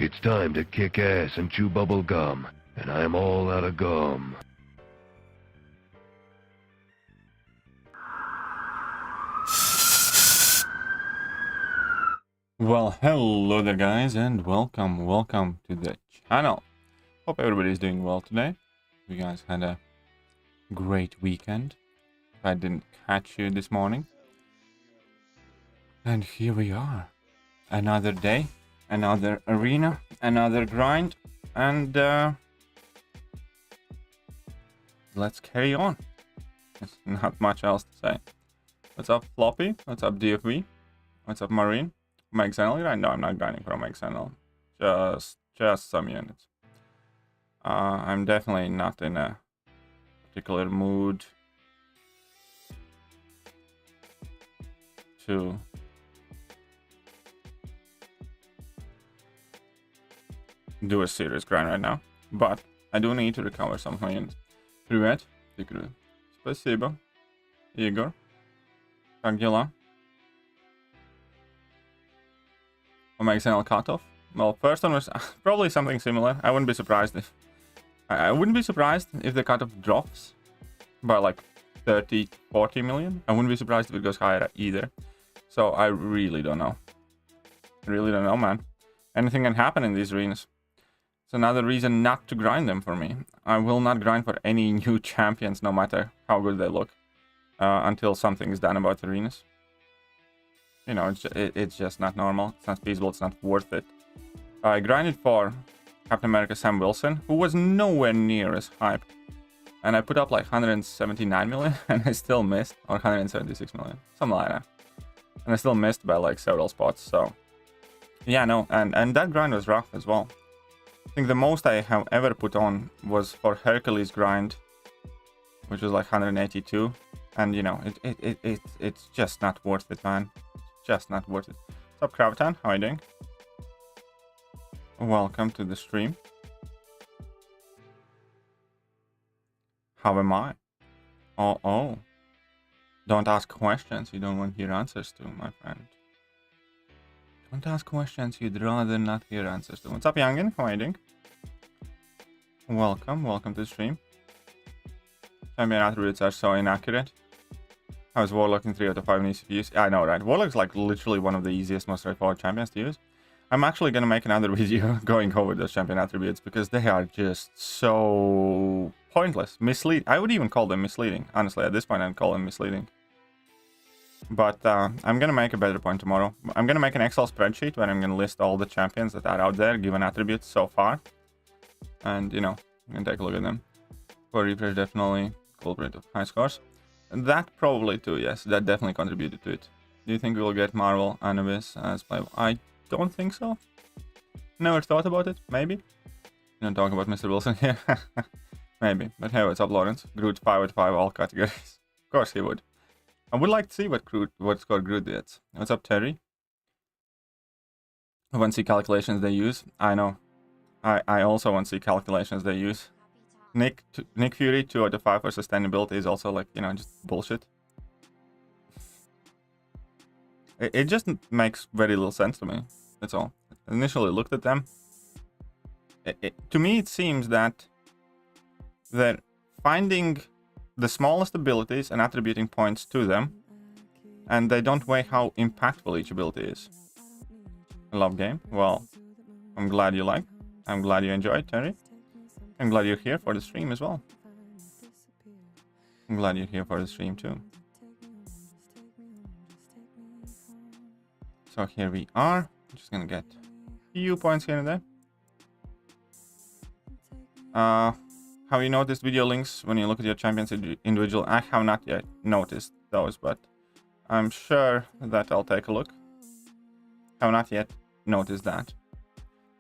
it's time to kick ass and chew bubble gum, and I'm all out of gum. Well, hello there guys, and welcome to the channel. Hope everybody's doing well today. You guys had a great weekend. If I didn't catch you this morning. And here we are. Another day, another arena, another grind, and let's carry on. There's not much else to say. What's up, Floppy? What's up, DFV? What's up, Marine? Omega Sentinel grind? No, I'm not grinding for Omega Sentinel. Just some units. I'm definitely not in a particular mood to do a serious grind right now, but I do need to recover some of my units. Привет, Thekiryu. Спасибо, Igor. Как дела? Omega Sentinel cutoff. Well, first one was probably something similar. I wouldn't be surprised if the cutoff drops by like 30-40 million. I wouldn't be surprised if it goes higher either. So I really don't know. Really don't know, man. Anything can happen in these arenas. It's another reason not to grind them for me. I will not grind for any new champions, no matter how good they look, until something is done about the arenas. You know, it's just not normal. It's not feasible. It's not worth it. I grinded for Captain America Sam Wilson, who was nowhere near as hyped. And I put up like 179 million, and I still missed, or 176 million, something like that. And I still missed by like several spots, so... Yeah, no, and that grind was rough as well. I think the most I have ever put on was for Hercules grind, which was like 182. And, you know, it's just not worth it, man. Just not worth it. What's up, Kravitan? How are you doing? Welcome to the stream. How am I? Oh. Don't ask questions you don't want to hear answers to, my friend. Don't ask questions you'd rather not hear answers to. What's up, Youngin? How are you doing? Welcome to the stream. Champion attributes are so inaccurate. How's Warlock in 3 out of 5 in ECPs? I know, right? Warlock's like literally one of the easiest, most straightforward champions to use. I'm actually gonna make another video going over those champion attributes because they are just so pointless. I would even call them misleading. Honestly, at this point, I'd call them misleading. But I'm gonna make a better point tomorrow. I'm gonna make an Excel spreadsheet where I'm gonna list all the champions that are out there, given attributes so far. And, you know, you can take a look at them. For refresh, definitely culprit of high scores. That probably too, yes. That definitely contributed to it. Do you think we'll get Marvel Anubis as playable? I don't think so. Never thought about it. Maybe. You don't talk about Mr. Wilson here. Maybe. But hey, what's up, Lawrence? Groot 5 out of 5 all categories. Of course he would. I would like to see what score Groot gets. What's up, Terry? I want to see calculations they use. I know. I also want to see calculations they use. Nick Fury 2 out of 5 for sustainability is also like, you know, just bullshit. It just makes very little sense to me. That's all. I initially looked at them. To me, it seems that they're finding the smallest abilities and attributing points to them, and they don't weigh how impactful each ability is. I love game. Well, I'm glad you like. I'm glad you enjoyed, Terry. I'm glad you're here for the stream as well. I'm glad you're here for the stream too. So here we are. I'm just gonna get a few points here and there. Have you noticed video links when you look at your champions individual? I have not yet noticed those, but I'm sure that I'll take a look. Have not yet noticed that.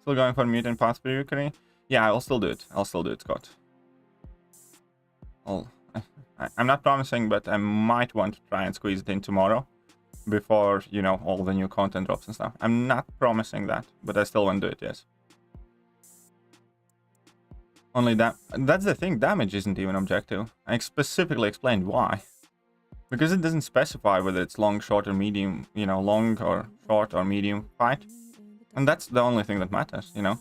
Still going for mutant path for Ukraine? Yeah, I'll still do it. Scott. I'm not promising, but I might want to try and squeeze it in tomorrow before, you know, all the new content drops and stuff. I'm not promising that, but I still want to do it, yes. Only that's the thing, damage isn't even objective. I specifically explained why. Because it doesn't specify whether it's long, short, or medium, you know, long or short or medium fight. And that's the only thing that matters, you know.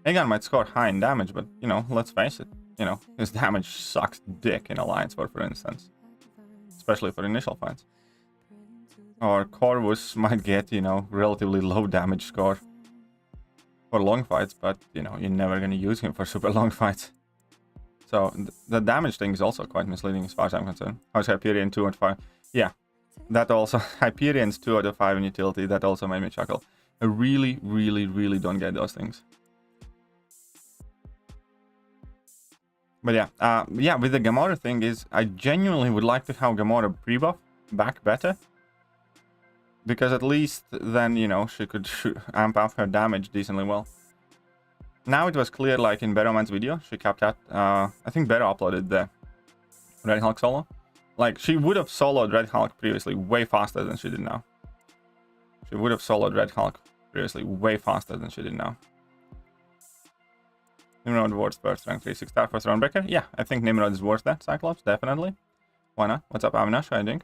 Aegon might score high in damage, but, you know, let's face it, you know, his damage sucks dick in Alliance War, for instance. Especially for initial fights. Or Corvus might get, you know, relatively low damage score for long fights, but, you know, you're never going to use him for super long fights. So the damage thing is also quite misleading as far as I'm concerned. How's Hyperion 2 out of 5? Yeah, that also, Hyperion's 2 out of 5 in utility, that also made me chuckle. I really, really, really don't get those things. But yeah, yeah, with the Gamora thing is, I genuinely would like to have Gamora pre-buff back better. Because at least then, you know, she could amp up her damage decently well. Now it was clear, like in Barrowman's video, she kept at, I think Barrow uploaded the Red Hulk solo. Like, she would have soloed Red Hulk previously way faster than she did now. She would have soloed Red Hulk previously way faster than she did now. Nimrod worth first rank 3 6-star first round breaker. Yeah, I think Nimrod is worth that, Cyclops, definitely. Why not? What's up, Avinash? How are you doing?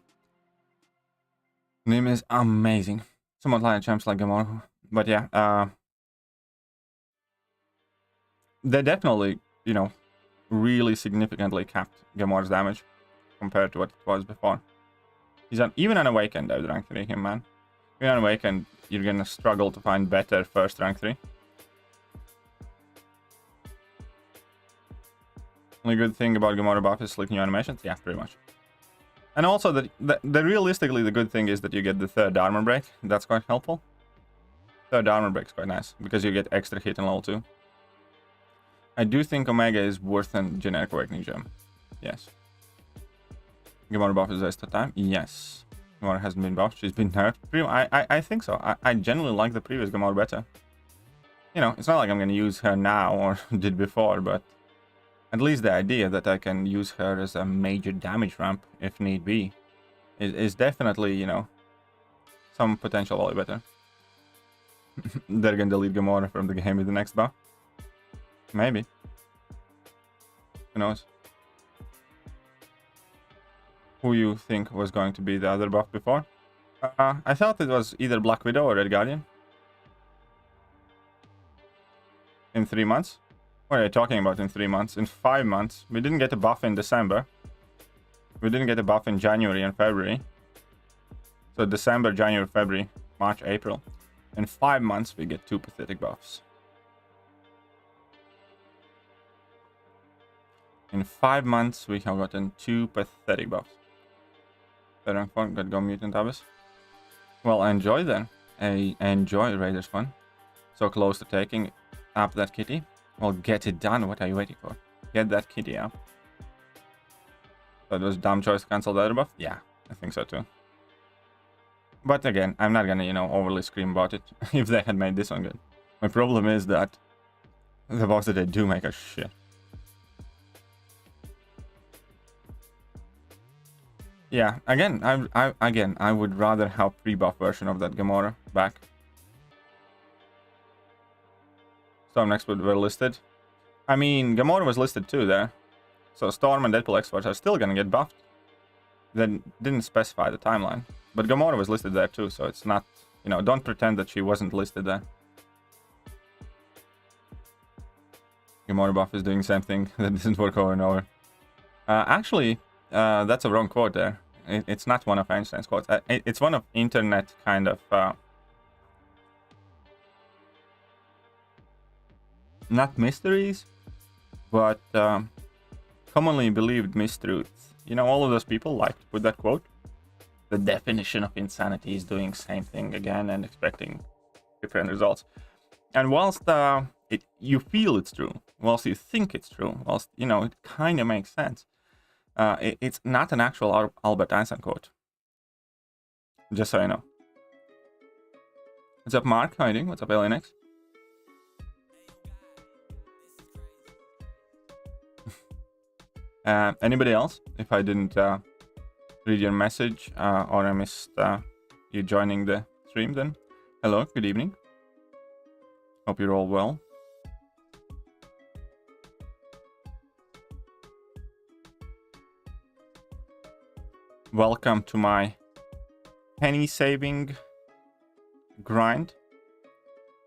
Nim is amazing. Somewhat like champs like Gamora. But yeah, they definitely, you know, really significantly capped Gamora's damage compared to what it was before. He's even unawakened, I would rank 3 him, man. Even unawakened, you're gonna struggle to find better first rank 3. Only good thing about Gamora buff is slick new animations. Yeah, pretty much. And also, the realistically, the good thing is that you get the third armor break. That's quite helpful. Third armor break is quite nice, because you get extra hit in level 2. I do think Omega is worth a generic awakening gem. Yes. Gamora buff is waste of time? Yes. Gamora hasn't been buffed, she's been nerfed. I think so. I generally like the previous Gamora better. You know, it's not like I'm gonna use her now, or did before, but at least the idea that I can use her as a major damage ramp, if need be, is definitely, you know, some potential value better. They're gonna delete Gamora from the game with the next buff. Maybe. Who knows? Who you think was going to be the other buff before? I thought it was either Black Widow or Red Guardian. In 3 months? What are you talking about in 3 months? In 5 months? We didn't get a buff in December. We didn't get a buff in January and February. So December, January, February, March, April. In 5 months, we get 2 pathetic buffs. In 5 months, we have gotten 2 pathetic buffs. Rank 4, got Go Mutant Abyss. Well, enjoy then. Enjoy Raiders fun. So close to taking up that kitty. Well, get it done. What are you waiting for? Get that kitty up. So it was a dumb choice to cancel the other buff? Yeah, I think so too. But again, I'm not gonna, you know, overly scream about it if they had made this one good. My problem is that the buffs that they do make are shit. Yeah, again, I would rather have pre-buff version of that Gamora back. Storm Expert were listed. I mean, Gamora was listed too there. So Storm and Deadpool experts are still gonna get buffed. They didn't specify the timeline. But Gamora was listed there too, so it's not, you know, don't pretend that she wasn't listed there. Gamora buff is doing the same thing that doesn't work over and over. Actually, that's a wrong quote there. It's not one of Einstein's quotes. It's one of internet kind of... not mysteries, but commonly believed mistruths. You know, all of those people like to put that quote. The definition of insanity is doing same thing again and expecting different results. And whilst you feel it's true, whilst you think it's true, whilst, you know, it kind of makes sense, it's not an actual Albert Einstein quote. Just so you know. What's up, Mark? How are you doing? What's up, AlienX? Anybody else? If I didn't read your message or I missed you joining the stream, then hello, good evening. Hope you're all well. Welcome to my penny saving grind.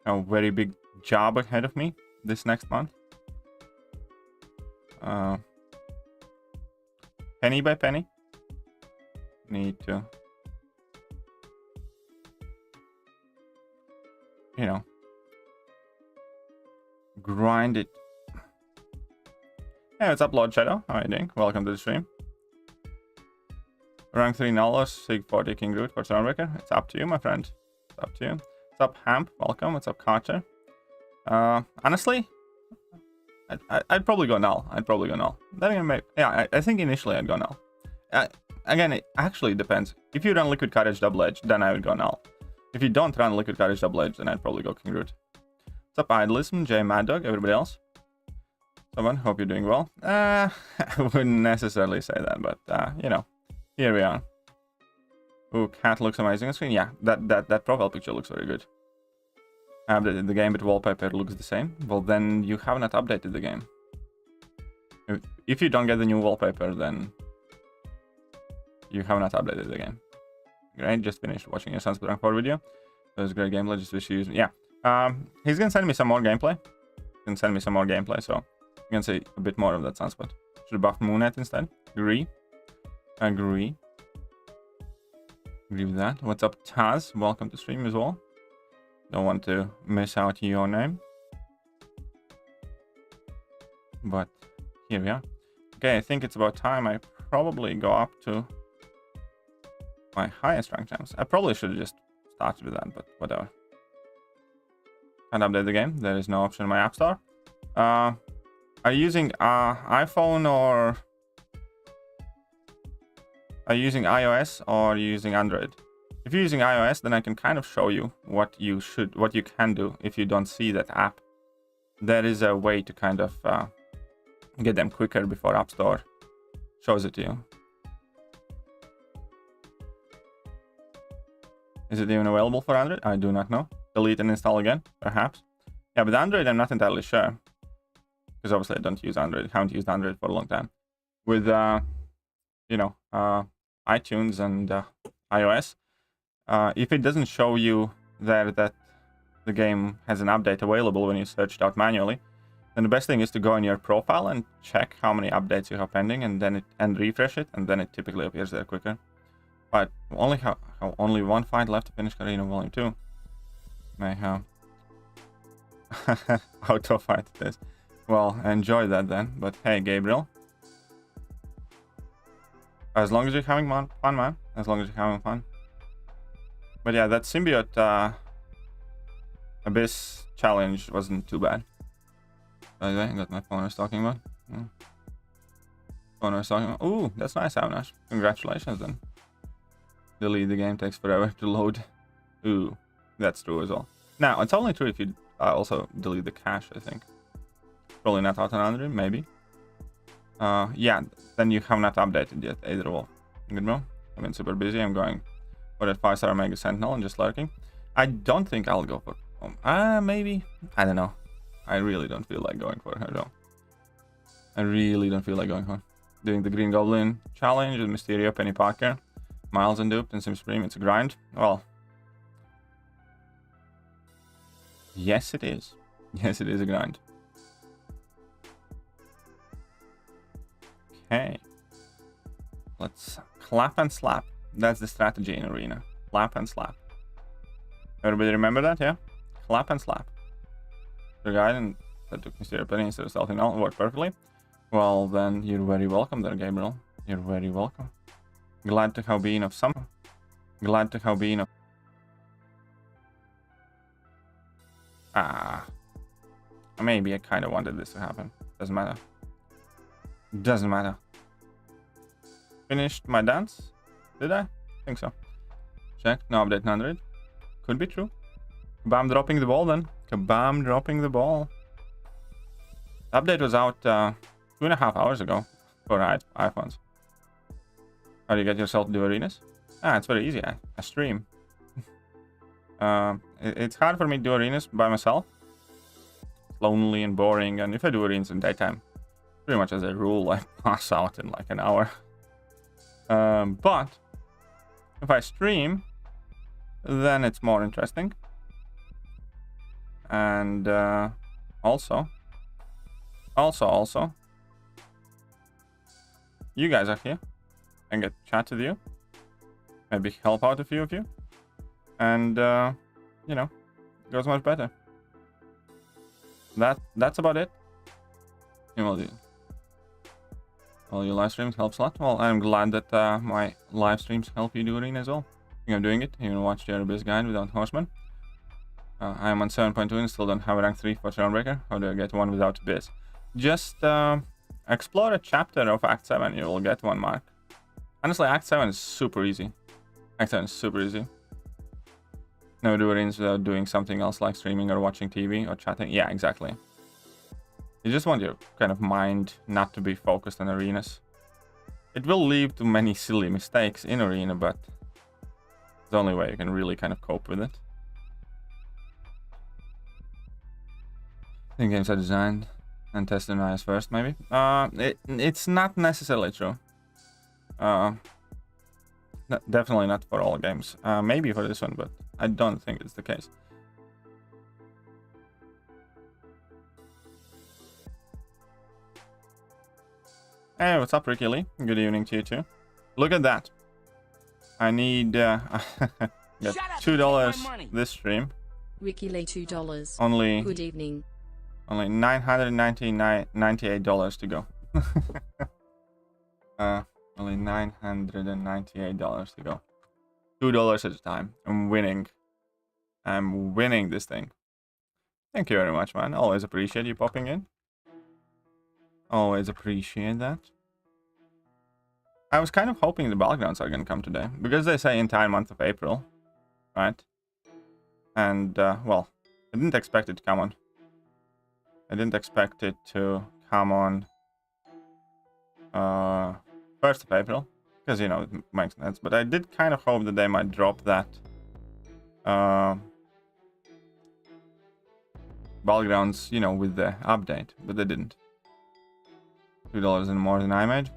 a very big job ahead of me this next month. Penny by penny. Need to, you know, grind it. Hey, what's up, Lord Shadow? How are you doing? Welcome to the stream. Rank 3 Nullos, Sig 40 King Root for Stormbreaker. It's up to you, my friend. It's up to you. What's up, Hamp? Welcome. What's up, Carter? Honestly, I'd probably go null. Then again, yeah, I think initially I'd go null. Again, it actually depends. If you run Liquid Courage Double Edge, then I would go null. If you don't run Liquid Courage Double Edge, then I'd probably go King Root. What's up, Idlism, J Mad Dog, everybody else? Someone, hope you're doing well. I wouldn't necessarily say that, but you know, here we are. Ooh, cat looks amazing on screen. Yeah, that profile picture looks very good. I updated the game, but wallpaper looks the same. Well, then you have not updated the game. If you don't get the new wallpaper, then you have not updated the game. Great, just finished watching your Sunspot Rank 4 video. It was great gameplay, just wish you use. Yeah. He's gonna send me some more gameplay. So you can see a bit more of that Sunspot. Should buff Moonlight instead. Agree with that. What's up, Taz? Welcome to stream as well. Don't want to miss out your name. But here we are. Okay, I think it's about time I probably go up to my highest rank champs. I probably should have just started with that, but whatever. Can't update the game. There is no option in my app store. Are you using iPhone, or are you using iOS, or are you using Android? If you're using iOS, then I can kind of show you what you can do if you don't see that app. There is a way to kind of get them quicker before App Store shows it to you. Is it even available for Android? I do not know. Delete and install again, perhaps. Yeah, but Android, I'm not entirely sure. Because obviously I don't use Android. Haven't used Android for a long time. With, you know, iTunes and iOS, if it doesn't show you there that the game has an update available when you search it out manually, then the best thing is to go in your profile and check how many updates you have pending, and then refresh it, and then it typically appears there quicker. But only one fight left to finish Karina Volume 2. May have auto fight it is. Well, enjoy that then. But hey, Gabriel, as long as you're having fun, man. As long as you're having fun. But yeah, that symbiote Abyss challenge wasn't too bad. By the way, I got my phone I was talking about. Phone I was talking about. Ooh, that's nice, Avnash. Congratulations then. Delete the game takes forever to load. Ooh, that's true as well. Now, it's only true if you also delete the cache, I think. Probably not out on Android, maybe. Yeah, then you have not updated yet either of all. Good bro. I've been super busy. I'm going for that 5-star Mega Sentinel and just lurking. I don't think I'll go for maybe. I don't know. I really don't feel like going for her though. I really don't feel like going for her. Doing the Green Goblin challenge with Mysterio, Penny Parker, Miles and Duped, and Sim Supreme. It's a grind. Well, yes, it is. Yes, it is a grind. Okay. Let's clap and slap. That's the strategy in Arena. Clap and slap. Everybody remember that, yeah? Clap and slap. The guy that took Mysterio Penny instead of Stealthy Null worked perfectly. Well, then you're very welcome there, Gabriel. You're very welcome. Glad to have been of some. Glad to have been of. Maybe I kind of wanted this to happen. Doesn't matter. Doesn't matter. Finished my dance? Did I? Think so. Check. No update 100. Could be true. Kabam dropping the ball then. Kabam dropping the ball. The update was out 2.5 hours ago for iPhones. How do you get yourself to do arenas? It's very easy. I stream. It's hard for me to do arenas by myself. It's lonely and boring, and if I do arenas in daytime, pretty much as a rule, I pass out in like an hour. But if I stream, then it's more interesting. And also, you guys are here. I get to chat with you. Maybe help out a few of you. And, you know, it goes much better. That's about it. Well, your live streams helps a lot. Well, I'm glad that my live streams help you do Arena as well. I think I'm doing it. You can watch the Abyss guide without Horseman. I am on 7.2 and still don't have a rank 3 for Thronebreaker. How do I get one without Abyss? Just explore a chapter of Act 7. You will get one mark. Honestly, Act 7 is super easy. Act 7 is super easy. Never do arenas without doing something else like streaming or watching TV or chatting. Yeah, exactly. You just want your kind of mind not to be focused on arenas. It will lead to many silly mistakes in arena, but it's the only way you can really kind of cope with it. I think games are designed and tested in iOS first, maybe. It's not necessarily true. Definitely not for all games. Maybe for this one, but I don't think it's the case. Hey, what's up, Ricky Lee? Good evening to you too. Look at that. I need $2 this stream. Ricky Lee, $2. Only. Good evening. Only $998 to go. Only $998 to go. $2 at a time. I'm winning. I'm winning this thing. Thank you very much, man. Always appreciate you popping in. Always appreciate that. I was kind of hoping the battlegrounds are going to come today, because they say entire month of April, right? And, well, I didn't expect it to come on. I didn't expect it to come on 1st of April, because, you know, it makes sense. But I did kind of hope that they might drop that battlegrounds, you know, with the update, but they didn't. $2 and more than I made.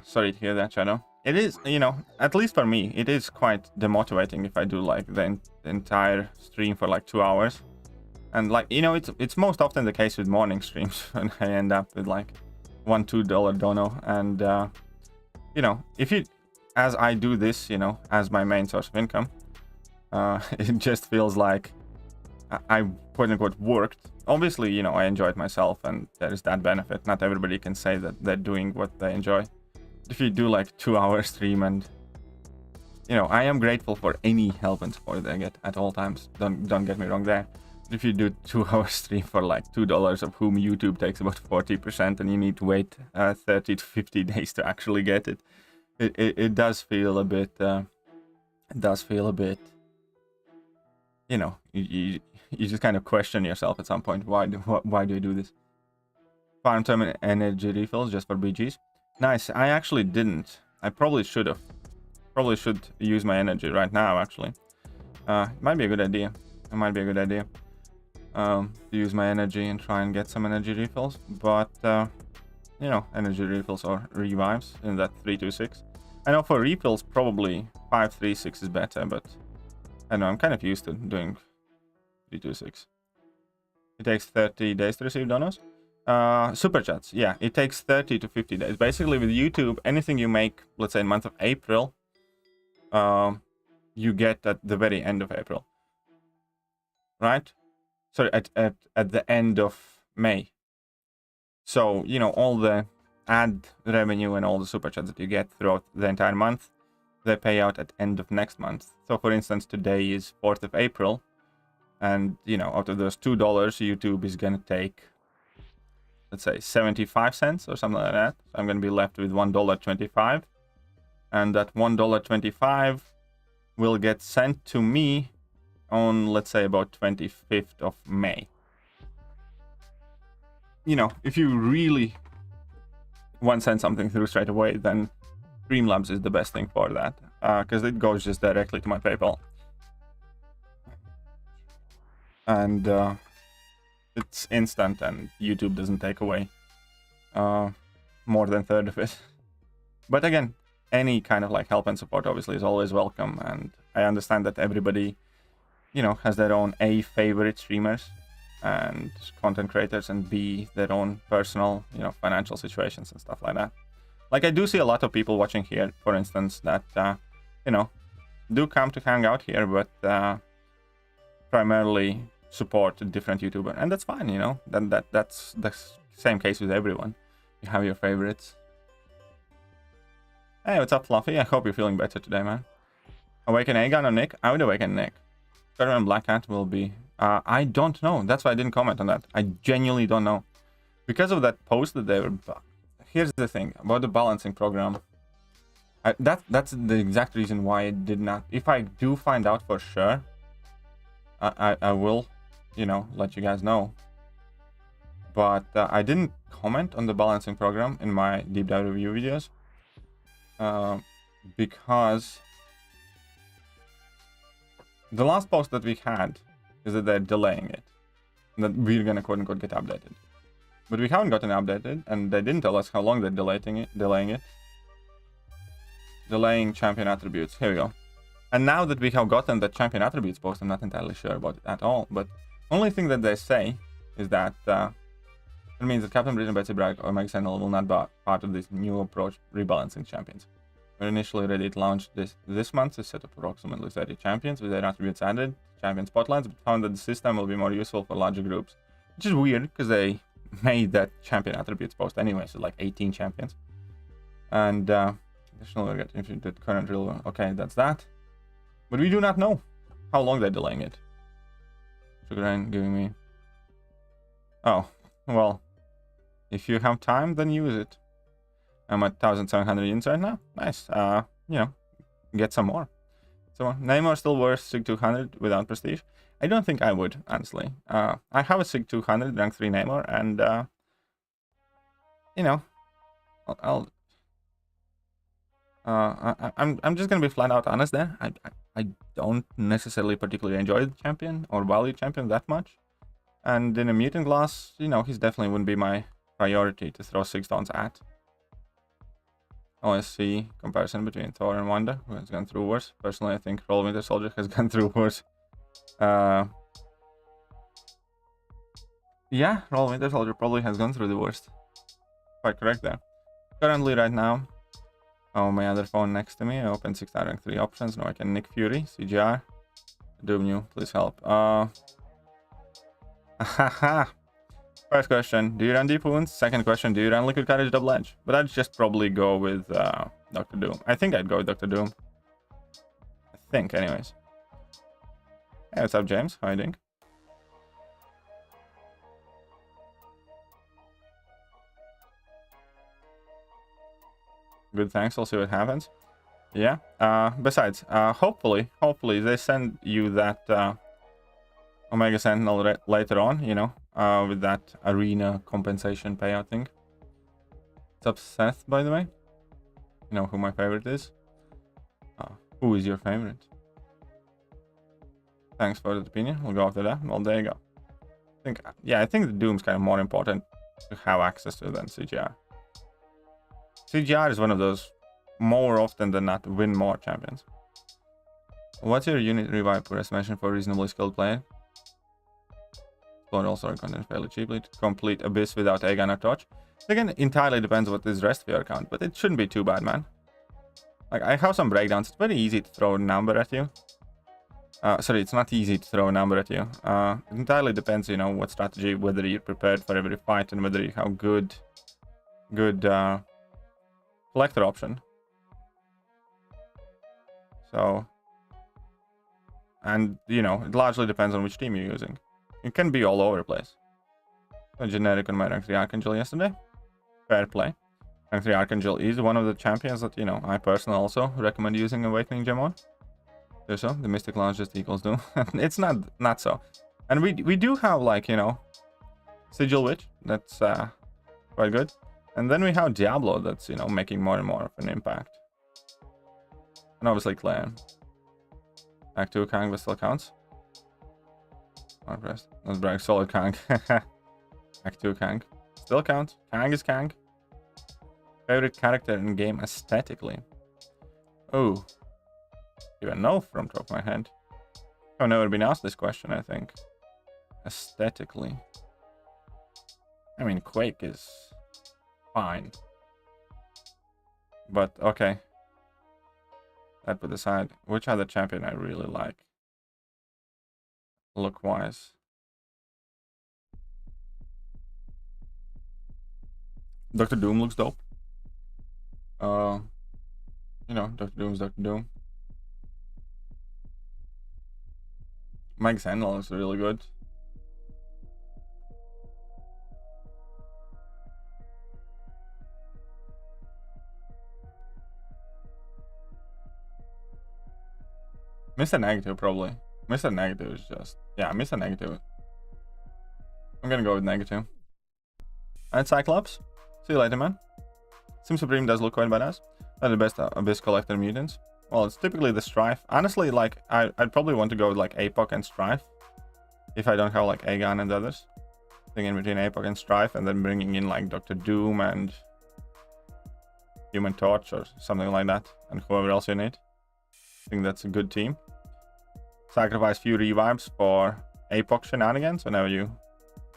Sorry to hear that, Shadow. It is, you know, at least for me, it is quite demotivating if I do like the entire stream for like 2 hours. And like, you know, it's most often the case with morning streams when I end up with like $1-2 dono. And, you know, if you, as I do this, you know, as my main source of income, it just feels like I quote unquote worked. Obviously, you know, I enjoyed myself and there is that benefit. Not everybody can say that they're doing what they enjoy. If you do like 2-hour stream, and you know, I am grateful for any help and support I get at all times. Don't get me wrong there. But if you do 2-hour stream for like $2, of whom YouTube takes about 40%, and you need to wait 30 to 50 days to actually get it, it does feel a bit. It does feel a bit. You know, you just kind of question yourself at some point. Why do you do this? Farm time and energy refills just for BGs. Nice. I actually didn't. I probably should have. Probably should use my energy right now, actually. It might be a good idea. It might be a good idea. To use my energy and try and get some energy refills. But, you know, energy refills or revives in that 326. I know for refills, probably 536 is better, but I know I'm kind of used to doing 326. It takes 30 days to receive donos. Super chats, yeah, it takes 30 to 50 days. Basically, with YouTube, anything you make, let's say in month of April, you get at the very end of April, right? Sorry, at the end of May. So, you know, all the ad revenue and all the super chats that you get throughout the entire month, they pay out at end of next month. So, for instance, today is 4th of April, and, you know, out of those $2, YouTube is gonna take, let's say 75 cents or something like that. So I'm going to be left with $1.25, and that $1.25 will get sent to me on, let's say, about 25th of May. You know, if you really want to send something through straight away, then Streamlabs is the best thing for that, because it goes just directly to my PayPal. And it's instant, and YouTube doesn't take away more than a third of it. But again, any kind of like help and support obviously is always welcome, and I understand that everybody you know, has their own A, favorite streamers and content creators, and B, their own personal, you know, financial situations and stuff like that. Like, I do see a lot of people watching here, for instance, that, you know, do come to hang out here, but primarily support a different YouTuber. And that's fine, you know, that's the same case with everyone. You have your favorites. Hey, what's up, Fluffy? I hope you're feeling better today, man. Awaken Aegon or Nick? I would awaken Nick. Shadow and Black Cat will be... I don't know. That's why I didn't comment on that. I genuinely don't know. Because of that post that they were... Here's the thing about the balancing program. That's the exact reason why I did not... If I do find out for sure, I will, you know, let you guys know. But I didn't comment on the balancing program in my deep dive review videos. Because the last post that we had is that they're delaying it. That we're gonna quote unquote get updated. But we haven't gotten updated, and they didn't tell us how long they're delaying it. Delaying champion attributes. Here we go. And now that we have gotten the champion attributes post, I'm not entirely sure about it at all. But only thing that they say is that it means that Captain Britain, Betsy Bragg, or Meg Sentinel will not be part of this new approach rebalancing champions. We're initially ready to launch this month to set up approximately 30 champions with their attributes added, champion spotlights, but found that the system will be more useful for larger groups. Which is weird, because they made that champion attributes post anyway, so like 18 champions. And additionally, we get infected current real. Okay, that's that. But we do not know how long they're delaying it. Sugar Rain giving me... Oh, well, if you have time, then use it. I'm at 1,700 units right now. Nice. You know, get some more. So, Namor still worth SIG 200 without prestige? I don't think I would, honestly. I have a SIG 200 rank 3 Namor, and, you know, I'm just gonna be flat out honest there. I don't necessarily particularly enjoy the champion or value champion that much. And in a mutant class, you know, he's definitely wouldn't be my priority to throw 6 stones at. OSC comparison between Thor and Wanda, who has gone through worse. Personally, I think Roll Winter Soldier has gone through worse. Yeah, Roll Winter Soldier probably has gone through the worst. Quite correct there. Currently, right now, on my other phone next to me, I opened 6 rank 3 options. Now I can Nick Fury, CGR, Doom New, please help. First question, do you run Deep Wounds? Second question, do you run Liquid Courage Double Edge? But I'd just probably go with Dr. Doom. I think I'd go with Dr. Doom. I think, anyways. Hey, what's up, James? How are you doing? Good, thanks. We'll see what happens. Yeah. Besides, hopefully they send you that Omega Sentinel later on, you know, with that arena compensation payout thing. What's up, Seth, by the way? You know who my favorite is? Who is your favorite? Thanks for the opinion. We'll go after that. Well, there you go. I think the Doom's kind of more important to have access to than CGR. CGR is one of those more often than not win more champions. What's your unit revive per estimation for a reasonably skilled player? Explode all story content fairly cheaply to complete Abyss without Aegon or Torch. Again, entirely depends what is rest of your account, but it shouldn't be too bad, man. Like, I have some breakdowns. It's very easy to throw a number at you. Sorry, it's not easy to throw a number at you. It entirely depends, you know, what strategy, whether you're prepared for every fight, and whether you have good collector option. So, and, you know, it largely depends on which team you're using. It can be all over the place. A generic on my rank 3 Archangel yesterday. Fair play. Rank 3 Archangel is one of the champions that, you know, I personally also recommend using Awakening Gem on. So, the Mystic Launch just equals Doom. It's not so. And we do have, like, you know, Sigil Witch. That's quite good. And then we have Diablo that's, you know, making more and more of an impact. And obviously Claire. Act 2 Kang, but still counts. Abreast. Let's brag. Solid Kang. Act 2 Kang. Still counts. Kang is Kang. Favorite character in game aesthetically? Oh. Even know from top of my head. I've never been asked this question, I think. Aesthetically. I mean, Quake is fine. But, okay. That put aside. Which other champion I really like? Look-wise. Dr. Doom looks dope. You know, Dr. Doom's Dr. Doom. Mike Sandal looks really good. Mr. Negative, probably. Mr. Negative is just... Yeah, Mr. Negative. I'm gonna go with Negative. Alright, Cyclops. See you later, man. Sim Supreme does look quite badass. They're the best Abyss Collector mutants. Well, it's typically the Strife. Honestly, like, I'd probably want to go with, like, APOC and Strife. If I don't have, like, Aegon and others. Thing in between APOC and Strife, and then bringing in, like, Dr. Doom and Human Torch or something like that. And whoever else you need. I think that's a good team. Sacrifice few revives for APOC shenanigans whenever you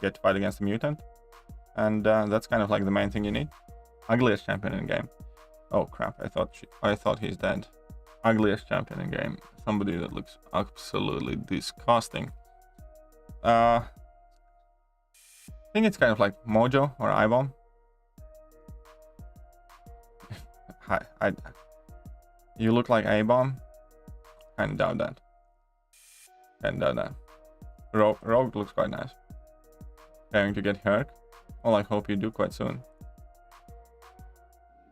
get to fight against a mutant. And that's kind of like the main thing you need. Ugliest champion in game. Oh crap, I thought he's dead. Ugliest champion in game. Somebody that looks absolutely disgusting. I think it's kind of like Mojo or Ibom. You look like A-Bomb? Kinda doubt that. Rogue looks quite nice. Going to get hurt? Well, I hope you do quite soon.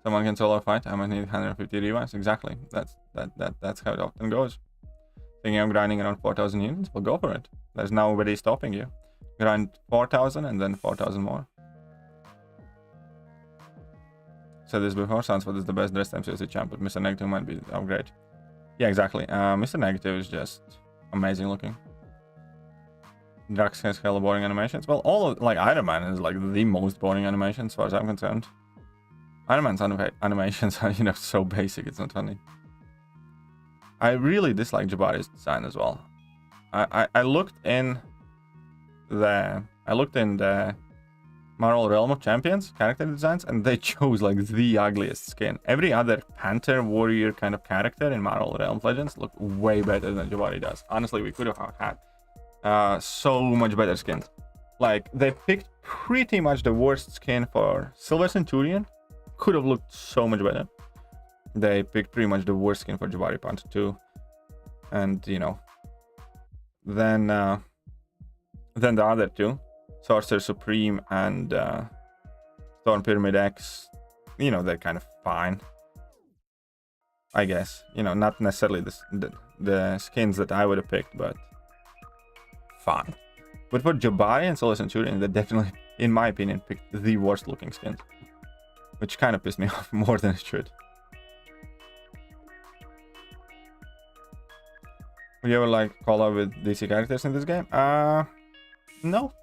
Someone can solo fight. I might need 150 revives. Exactly. That's how it often goes. Thinking I'm grinding around 4,000 units? Well, go for it. There's nobody stopping you. Grind 4,000 and then 4,000 more. Said this before. Sunspot is the best dressed MCOC champ, but Mr. Negative might be the upgrade. Yeah, exactly. Mr. Negative is just amazing looking. Drax has hella boring animations. Well, all of, like, Iron Man is like the most boring animation as far as I'm concerned. Iron Man's animations are, you know, so basic, it's not funny. I really dislike Jabari's design as well. I looked in the Marvel Realm of Champions character designs, and they chose like the ugliest skin. Every other Panther Warrior kind of character in Marvel Realm Legends look way better than Jabari does. Honestly, we could have had so much better skins. Like, they picked pretty much the worst skin for Silver Centurion. Could have looked so much better. They picked pretty much the worst skin for Jabari Panther 2. And, you know, then the other two, Sorcerer Supreme and Storm Pyramid X, you know, they're kind of fine, I guess. You know, not necessarily the skins that I would have picked, but fine. But for Jabari and Solar Centurion, they definitely, in my opinion, picked the worst looking skins, which kind of pissed me off more than it should. Would you ever like call out with DC characters in this game? No.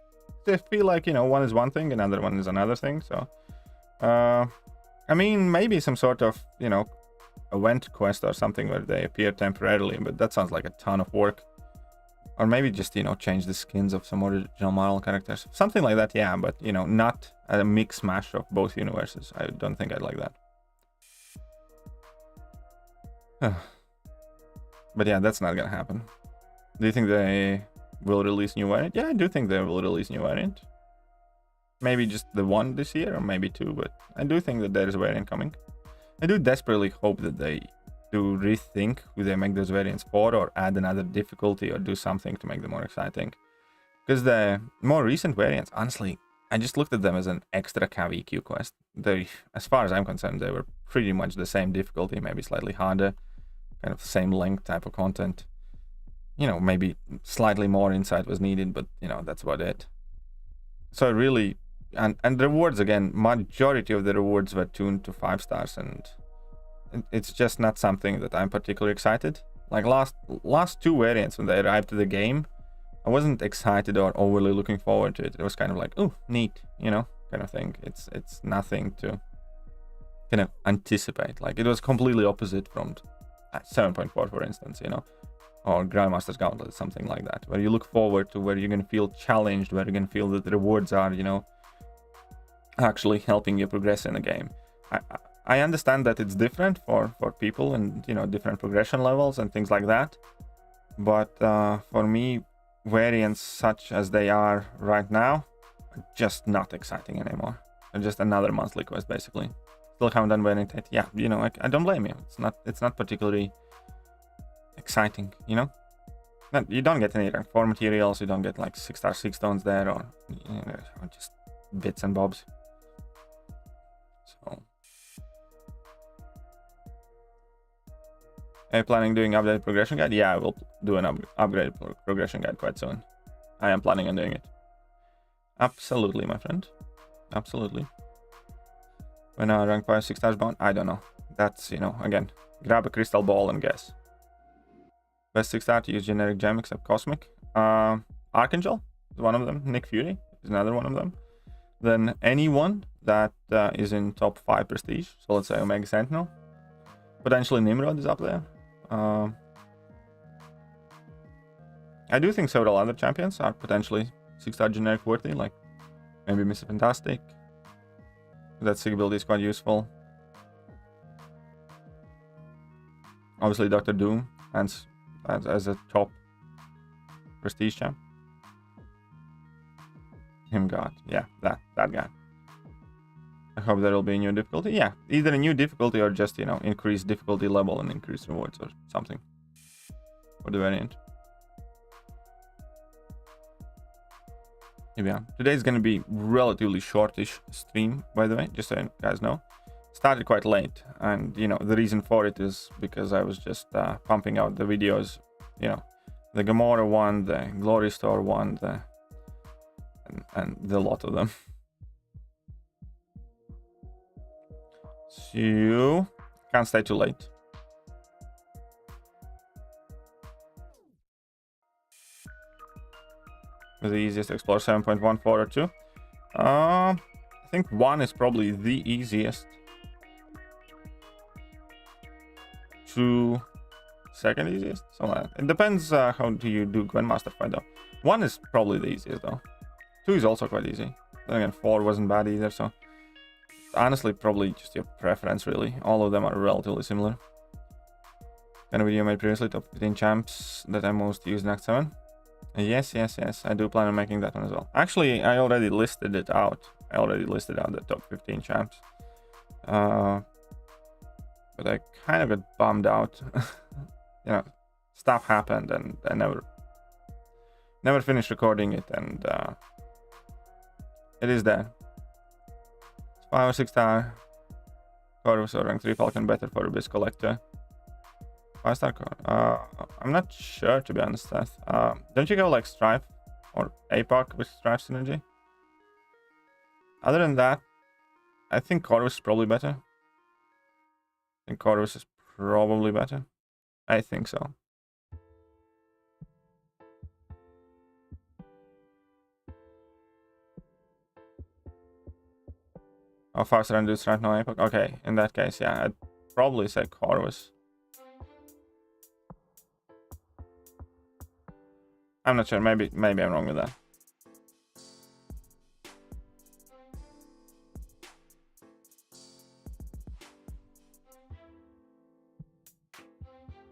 They feel like, you know, one is one thing, another one is another thing. So, I mean, maybe some sort of, you know, event quest or something where they appear temporarily, but that sounds like a ton of work. Or maybe just, you know, change the skins of some original Marvel characters. Something like that, yeah, but, you know, not a mix mash of both universes. I don't think I'd like that. But yeah, that's not gonna happen. Do you think they will release new variant? Yeah, I do think they will release new variant. Maybe just the one this year, or maybe two, but I do think that there is a variant coming. I do desperately hope that they do rethink who they make those variants for, or add another difficulty, or do something to make them more exciting. Because the more recent variants, honestly, I just looked at them as an extra cav EQ quest. They, as far as I'm concerned, they were pretty much the same difficulty, maybe slightly harder. Kind of same length type of content. You know, maybe slightly more insight was needed, but, you know, that's about it. So really, and the rewards, again, majority of the rewards were tuned to 5 stars, and it's just not something that I'm particularly excited. Like last two variants, when they arrived to the game, I wasn't excited or overly looking forward to it. It was kind of like, oh, neat, you know, kind of thing. It's nothing to kind of anticipate. Like, it was completely opposite from 7.4, for instance, you know. or Grandmaster's Gauntlet, something like that, where you look forward to, where you're going to feel challenged, where you're going to feel that the rewards are, you know, actually helping you progress in the game. I understand that it's different for people and, you know, different progression levels and things like that. But for me, variants such as they are right now are just not exciting anymore. They're just another monthly quest, basically. Still haven't done variant 8. Yeah, you know, I don't blame you. It's not particularly exciting, you know. You don't get any rank 4 materials. You don't get like 6-star 6 stones there, or, you know, just bits and bobs. So, are you planning doing updated progression guide? Yeah, I will do an upgraded progression guide quite soon. I am planning on doing it. Absolutely, my friend. Absolutely. When I rank 5 6 stars bound, I don't know. That's, you know, again, grab a crystal ball and guess. Best 6 star to use generic gem except cosmic. Archangel is one of them. Nick Fury is another one of them. Then anyone that is in top 5 prestige. So let's say Omega Sentinel. Potentially Nimrod is up there. I do think several other champions are potentially 6-star generic worthy, like maybe Mr. Fantastic. That sig ability is quite useful. Obviously Dr. Doom as a top prestige champ. Him God, yeah, that guy. I hope there will be a new difficulty. Yeah, either a new difficulty or just, you know, increased difficulty level and increased rewards or something for the variant. Here we are. Today's going to be relatively shortish stream, by the way, just so you guys know. Started quite late, and, you know, the reason for it is because I was just pumping out the videos, you know, the Gamora one, the Glory Store one, and the lot of them. So, can't stay too late. Was the easiest to explore 7.14 or 2? I think 1 is probably the easiest. 2, second easiest? So it depends how do you do Grandmaster fight though. 1 is probably the easiest though. 2 is also quite easy. Then again, 4 wasn't bad either, so honestly probably just your preference really. All of them are relatively similar. Kind of video made previously, top 15 champs that I most use in Act 7. Yes, I do plan on making that one as well. Actually, I already listed it out. I already listed out the top 15 champs. But I kind of got bummed out. You know, stuff happened and I never finished recording it, and it is there. 5 or 6 star Corvus or rank 3 Falcon better for Abyss Collector. 5-star core. I'm not sure, to be honest. Don't you go like Strife or APOC with Strife synergy? Other than that, I think Corvus is probably better. I think so. Oh, 5-star and do Strife, no APOC. Okay, in that case, yeah, I'd probably say Corvus. I'm not sure. Maybe I'm wrong with that.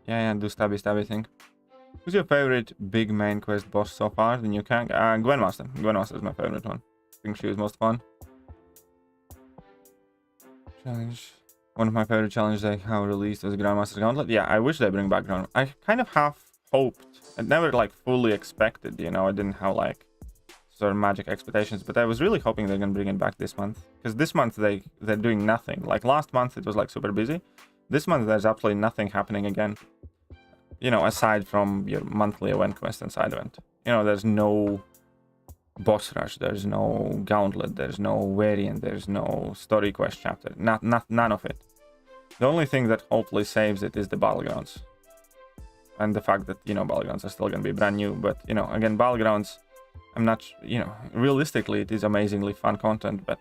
Yeah, do stabby thing. Who's your favorite big main quest boss so far? The new Kang? Gwynmaster. Gwynmaster is my favorite one. I think she was most fun. Challenge. One of my favorite challenges they have released was Grandmaster's Gauntlet. Yeah, I wish they bring back Grandmaster. I kind of half hoped. I never like fully expected, you know, I didn't have like sort of magic expectations, but I was really hoping they're gonna bring it back this month, because this month they're doing nothing. Like last month it was like super busy. This month there's absolutely nothing happening again, you know, aside from your monthly event quest and side event. You know, there's no boss rush, there's no gauntlet, there's no variant, there's no story quest chapter, none of it. The only thing that hopefully saves it is the battlegrounds. And the fact that, you know, battlegrounds are still going to be brand new. But, you know, again, battlegrounds, I'm not, you know, realistically, it is amazingly fun content. But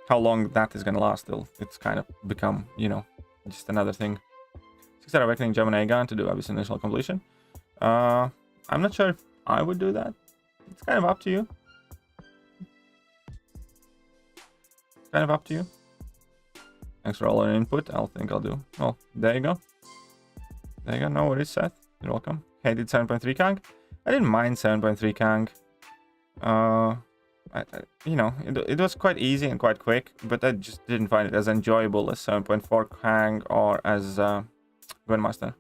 how long that is going to last still, it's kind of become, you know, just another thing. 6-star Awakening Gemini Gun to do Abyss initial completion. I'm not sure if I would do that. It's kind of up to you. Kind of up to you. Thanks for all your input. I'll do. Oh, there you go. There you go. No worries, Seth. You're welcome. Hated 7.3 Kang. I didn't mind 7.3 Kang. You know, it was quite easy and quite quick, but I just didn't find it as enjoyable as 7.4 Kang or as Grandmaster.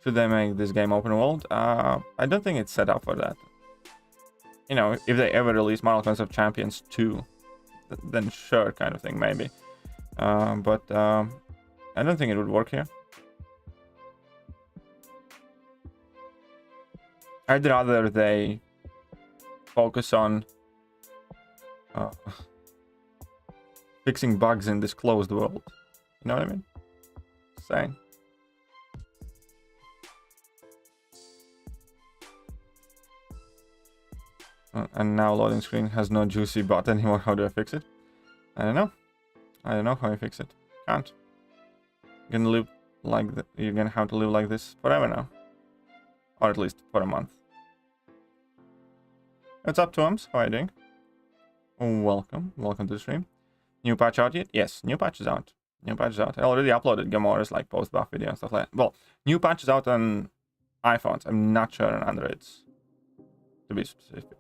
Should they make this game open world? I don't think it's set up for that. You know, if they ever release Mortal Kombat Champions 2, then sure, kind of thing, maybe. But I don't think it would work here. I'd rather they focus on fixing bugs in this closed world. You know what I mean? Saying. And now loading screen has no juicy bot anymore. How do I fix it? I don't know. I don't know how I fix it. Can't. You're gonna live like that. You're gonna have to live like this forever now, or at least for a month. What's up, Toms? How are you doing? Welcome to the stream. New patch out yet? Yes, new patch is out. New patch is out. I already uploaded Gamora's like post buff video and stuff like that. Well, new patch is out on iPhones. I'm not sure on Androids, to be specific.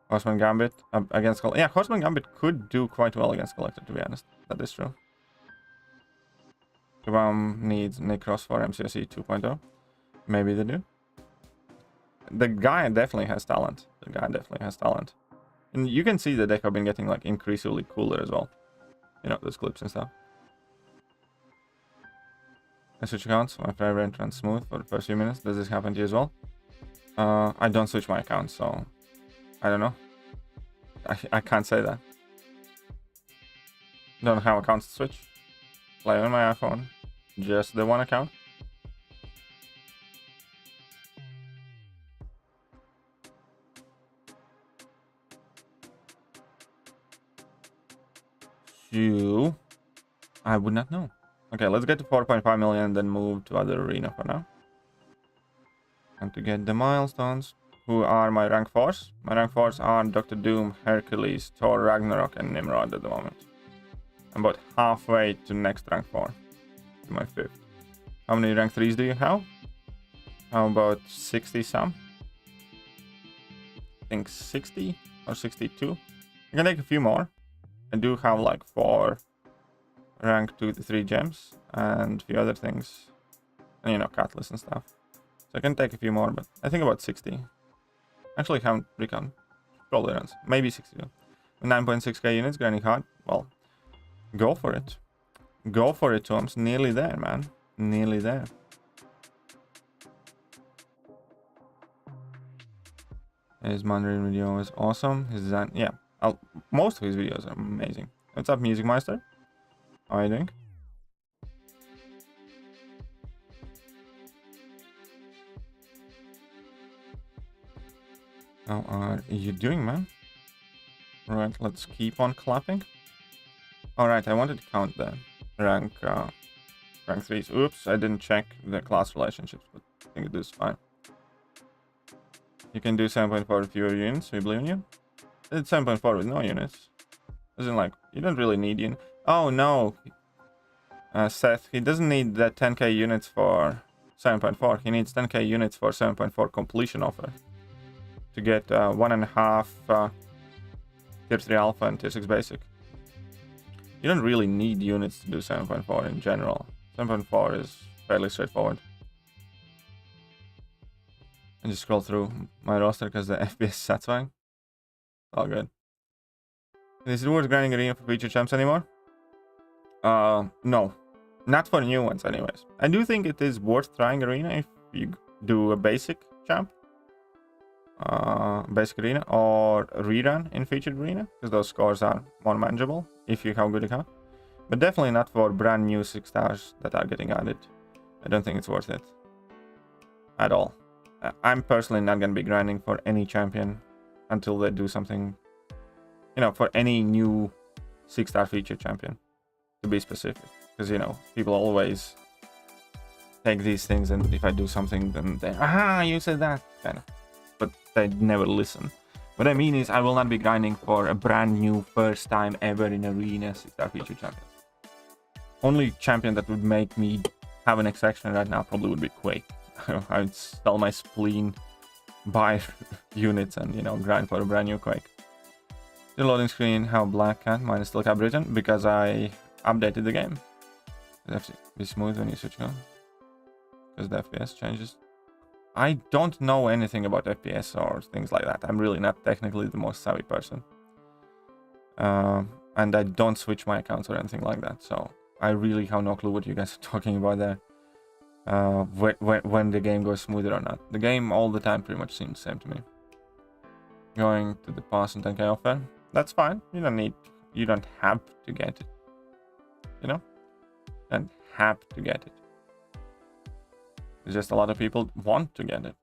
Horseman Gambit against Collector. Yeah, Horseman Gambit could do quite well against Collector, to be honest. That is true. Kabam needs Necros for MCOC 2.0. Maybe they do. The guy definitely has talent. And you can see the deck have been getting like increasingly cooler as well. You know, those clips and stuff. I switch accounts. My favorite runs smooth for the first few minutes. Does this happen to you as well? I don't switch my account, so I don't know. I can't say that. Don't have accounts to switch. Play on my iPhone. Just the one account. I would not know. Okay, let's get to 4.5 million and then move to other arena for now. And to get the milestones. Who are my rank 4s? My rank 4s are Dr. Doom, Hercules, Thor, Ragnarok, and Nimrod at the moment. I'm about halfway to next rank 4. To my 5th. How many rank 3s do you have? How about 60 some? I think 60 or 62. I can take a few more. I do have like 4 rank 2 to 3 gems and a few other things. And, you know, catalysts and stuff. So I can take a few more, but I think about 60. Actually, haven't recon. Probably runs. Maybe 62. 9.6k units, grinding hard. Well, go for it. Go for it, Toms. Nearly there, man. Nearly there. His Mandarin video is awesome. His design, yeah. Most of his videos are amazing. What's up, Music Master? How are you doing? How are you doing, man? Alright, let's keep on clapping. Alright, I wanted to count the rank 3s. Oops, I didn't check the class relationships, but I think it is fine. You can do 7.4 with fewer units, we believe in you. It's 7.4 with no units. Isn't like, you don't really need units. Oh no! Seth, he doesn't need the 10k units for 7.4. He needs 10k units for 7.4 completion offer. To get 1.5 tier 3 alpha and tier 6 basic. You don't really need units to do 7.4 in general. 7.4 is fairly straightforward. I just scroll through my roster because the FPS is satisfying. All good. Is it worth grinding arena for feature champs anymore? No. Not for new ones anyways. I do think it is worth trying arena if you do a basic champ. Basic arena or rerun in featured arena, because those scores are more manageable if you have a good account. But definitely not for brand new 6 stars that are getting added. I don't think it's worth it at all. I'm personally not going to be grinding for any champion until they do something, you know, for any new 6-star featured champion, to be specific. Because, you know, people always take these things, and if I do something, then they, aha, you said that, kind of. But they never listen. What I mean is, I will not be grinding for a brand new first time ever in Arena 6-star feature champions. Only champion that would make me have an extraction right now probably would be Quake. I would sell my spleen, buy units, and, you know, grind for a brand new Quake. The loading screen, how black cat, mine is still cap written because I updated the game. It has to be smooth when you switch on, because the FPS changes. I don't know anything about FPS or things like that. I'm really not technically the most savvy person. And I don't switch my accounts or anything like that, so I really have no clue what you guys are talking about there. When the game goes smoother or not. The game all the time pretty much seems the same to me. Going to the pass and 10k offer. That's fine. You don't have to get it. You know? You don't have to get it. It's just a lot of people want to get it.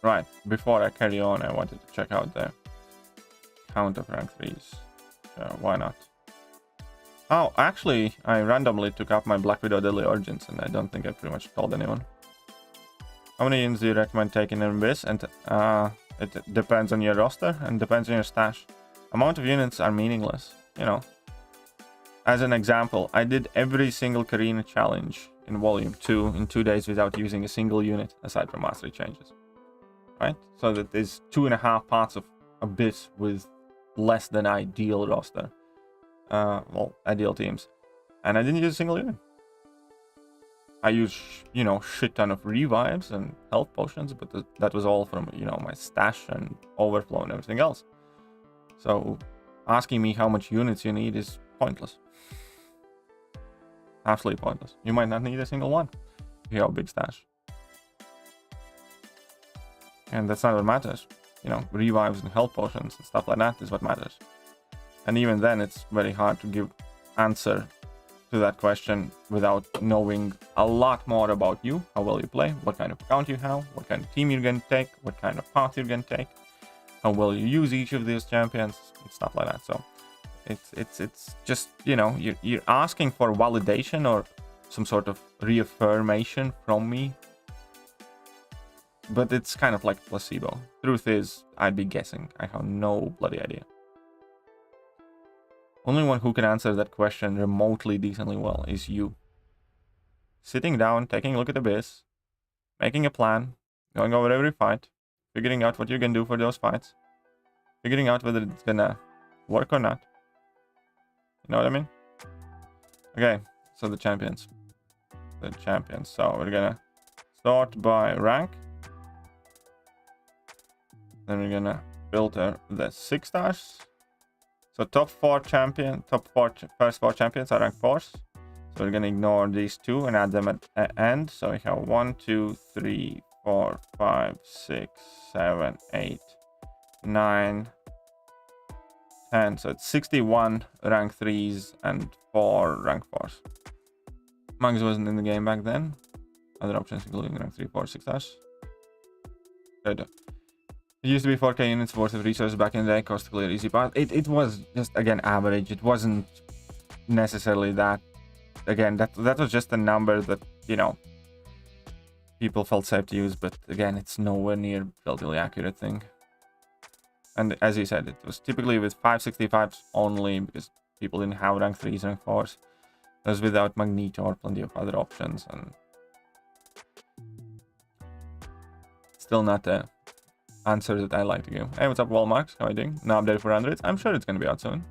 Right. Before I carry on, I wanted to check out the count of rank 3s. Why not? Oh, actually, I randomly took up my Black Widow Deadly Origins, and I don't think I pretty much told anyone. How many units do you recommend taking in this? And it depends on your roster and depends on your stash. Amount of units are meaningless, you know. As an example, I did every single Karina challenge in Volume 2 in 2 days without using a single unit, aside from mastery changes. Right? So that there's 2.5 parts of Abyss with less than ideal roster. Well, ideal teams. And I didn't use a single unit. I used, you know, shit ton of revives and health potions, but that was all from, you know, my stash and overflow and everything else. So asking me how much units you need is pointless. Absolutely pointless. You might not need a single one if you have a big stash. And that's not what matters. You know, revives and health potions and stuff like that is what matters. And even then, it's very hard to give answer to that question without knowing a lot more about you, how well you play, what kind of account you have, what kind of team you're going to take, what kind of path you're going to take, how well you use each of these champions, and stuff like that. So it's just, you know, you're asking for validation or some sort of reaffirmation from me. But it's kind of like placebo. Truth is, I'd be guessing. I have no bloody idea. Only one who can answer that question remotely decently well is you. Sitting down, taking a look at Abyss, making a plan, going over every fight, figuring out what you're gonna do for those fights, figuring out whether it's gonna work or not. You know what I mean? Okay, so the champions. So we're gonna start by rank. Then we're gonna filter the 6 stars. So first 4 champions are rank 4s. So we're gonna ignore these 2 and add them at the end. So we have 1, 2, 3, 4, 5, 6, 7, 8, 9, 10. So it's 61 rank 3s and 4 rank 4s. Mugs wasn't in the game back then. Other options including rank 3, 4, 6 stars. Good. It used to be 4k units worth of resources back in the day, cost to clear easy path. It was just, again, average. It wasn't necessarily that. Again, that was just a number that, you know, people felt safe to use, but again, it's nowhere near relatively accurate thing. And as you said, it was typically with 565s only because people didn't have rank 3s, rank 4s. It was without Magneto or plenty of other options, and still not a answer that I like to give. Hey, what's up, Walmarks? How are you doing? Now updated for Androids. I'm sure it's going to be out soon.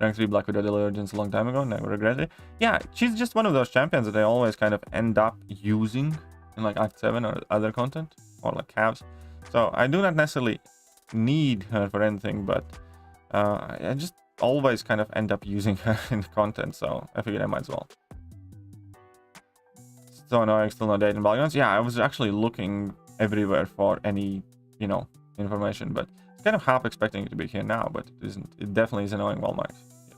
Rank 3 Black Widow Deadly Origins a long time ago. Never regret it. Yeah, she's just one of those champions that I always kind of end up using in like Act 7 or other content, or like Cavs. So I do not necessarily need her for anything, but I just always kind of end up using her in content, so I figured I might as well. So annoying, still no date in Balgons. Yeah, I was actually looking everywhere for any, you know, information, but it's kind of half expecting it to be here now, but it isn't. It definitely is annoying. Walmart.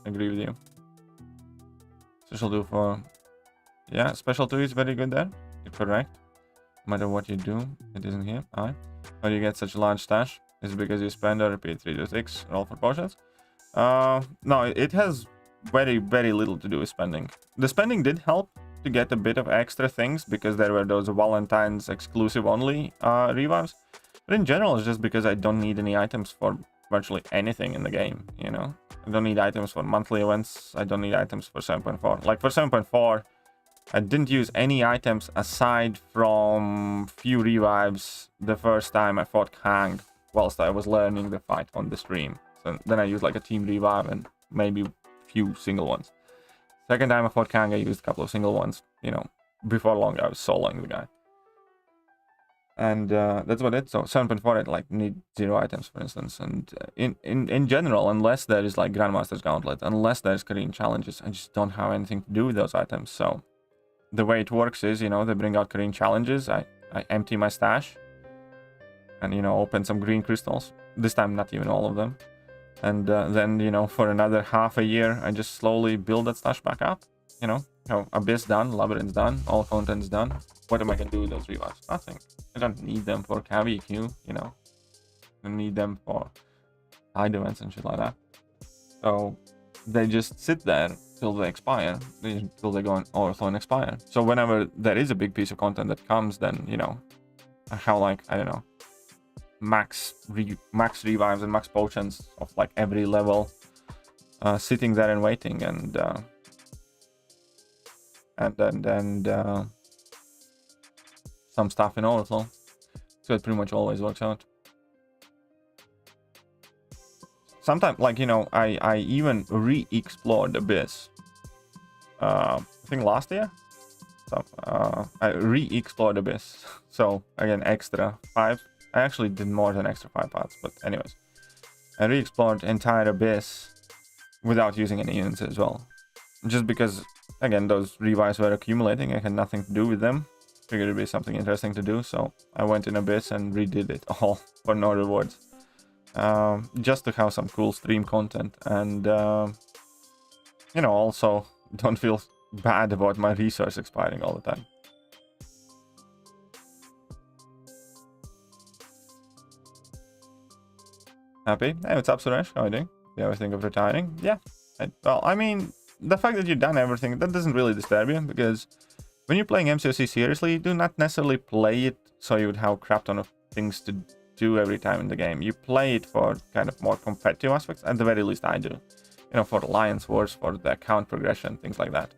I agree with you. Special 2 for, yeah, special 2 is very good there. You're correct. No matter what you do, it isn't here. How do you get such a large stash? Is it because you spend or repeat 3 to 6 roll for potions? No, it has very, very little to do with spending. The spending did help to get a bit of extra things because there were those Valentine's exclusive only revives. But in general, it's just because I don't need any items for virtually anything in the game, you know? I don't need items for monthly events. I don't need items for 7.4. Like for 7.4, I didn't use any items aside from few revives the first time I fought Kang whilst I was learning the fight on the stream. So then I used like a team revive and maybe few single ones. Second time I fought Kang, I used a couple of single ones. You know, before long I was soloing the guy. And that's about it. So 7.4, I like need 0 items, for instance. And in general, unless there is like Grandmaster's Gauntlet, unless there's Korean challenges, I just don't have anything to do with those items. So the way it works is, you know, they bring out Korean challenges. I empty my stash and, you know, open some green crystals. This time, not even all of them. And then, you know, for another half a year, I just slowly build that stash back up. You know, Abyss done, Labyrinth's done, all content's done. What am I gonna do with those revives? Nothing. I don't need them for Cavi Q, you know. I don't need them for side events and shit like that. So they just sit there till they expire, till they go on overflow and expire. So whenever there is a big piece of content that comes, then, you know, I have like, I don't know, max revives and max potions of like every level sitting there and waiting, and some stuff in overflow. So it pretty much always works out. Sometimes, like, you know, I even re-explored Abyss. I think last year. So I re-explored Abyss. So again, extra 5. I actually did more than extra 5 parts, but anyways, I re-explored entire Abyss without using any units as well. Just because, again, those revives were accumulating. I had nothing to do with them. Figured it'd be something interesting to do, so I went in Abyss and redid it all for no rewards. Just to have some cool stream content, and you know, also don't feel bad about my resource expiring all the time. Happy? Hey, what's up, Suresh? How are you doing? You ever think of retiring? Yeah. Well, I mean, the fact that you've done everything, that doesn't really disturb you, because when you're playing MCOC seriously, you do not necessarily play it so you would have a crap ton of things to do every time in the game. You play it for kind of more competitive aspects, at the very least I do. You know, for Alliance Wars, for the account progression, things like that.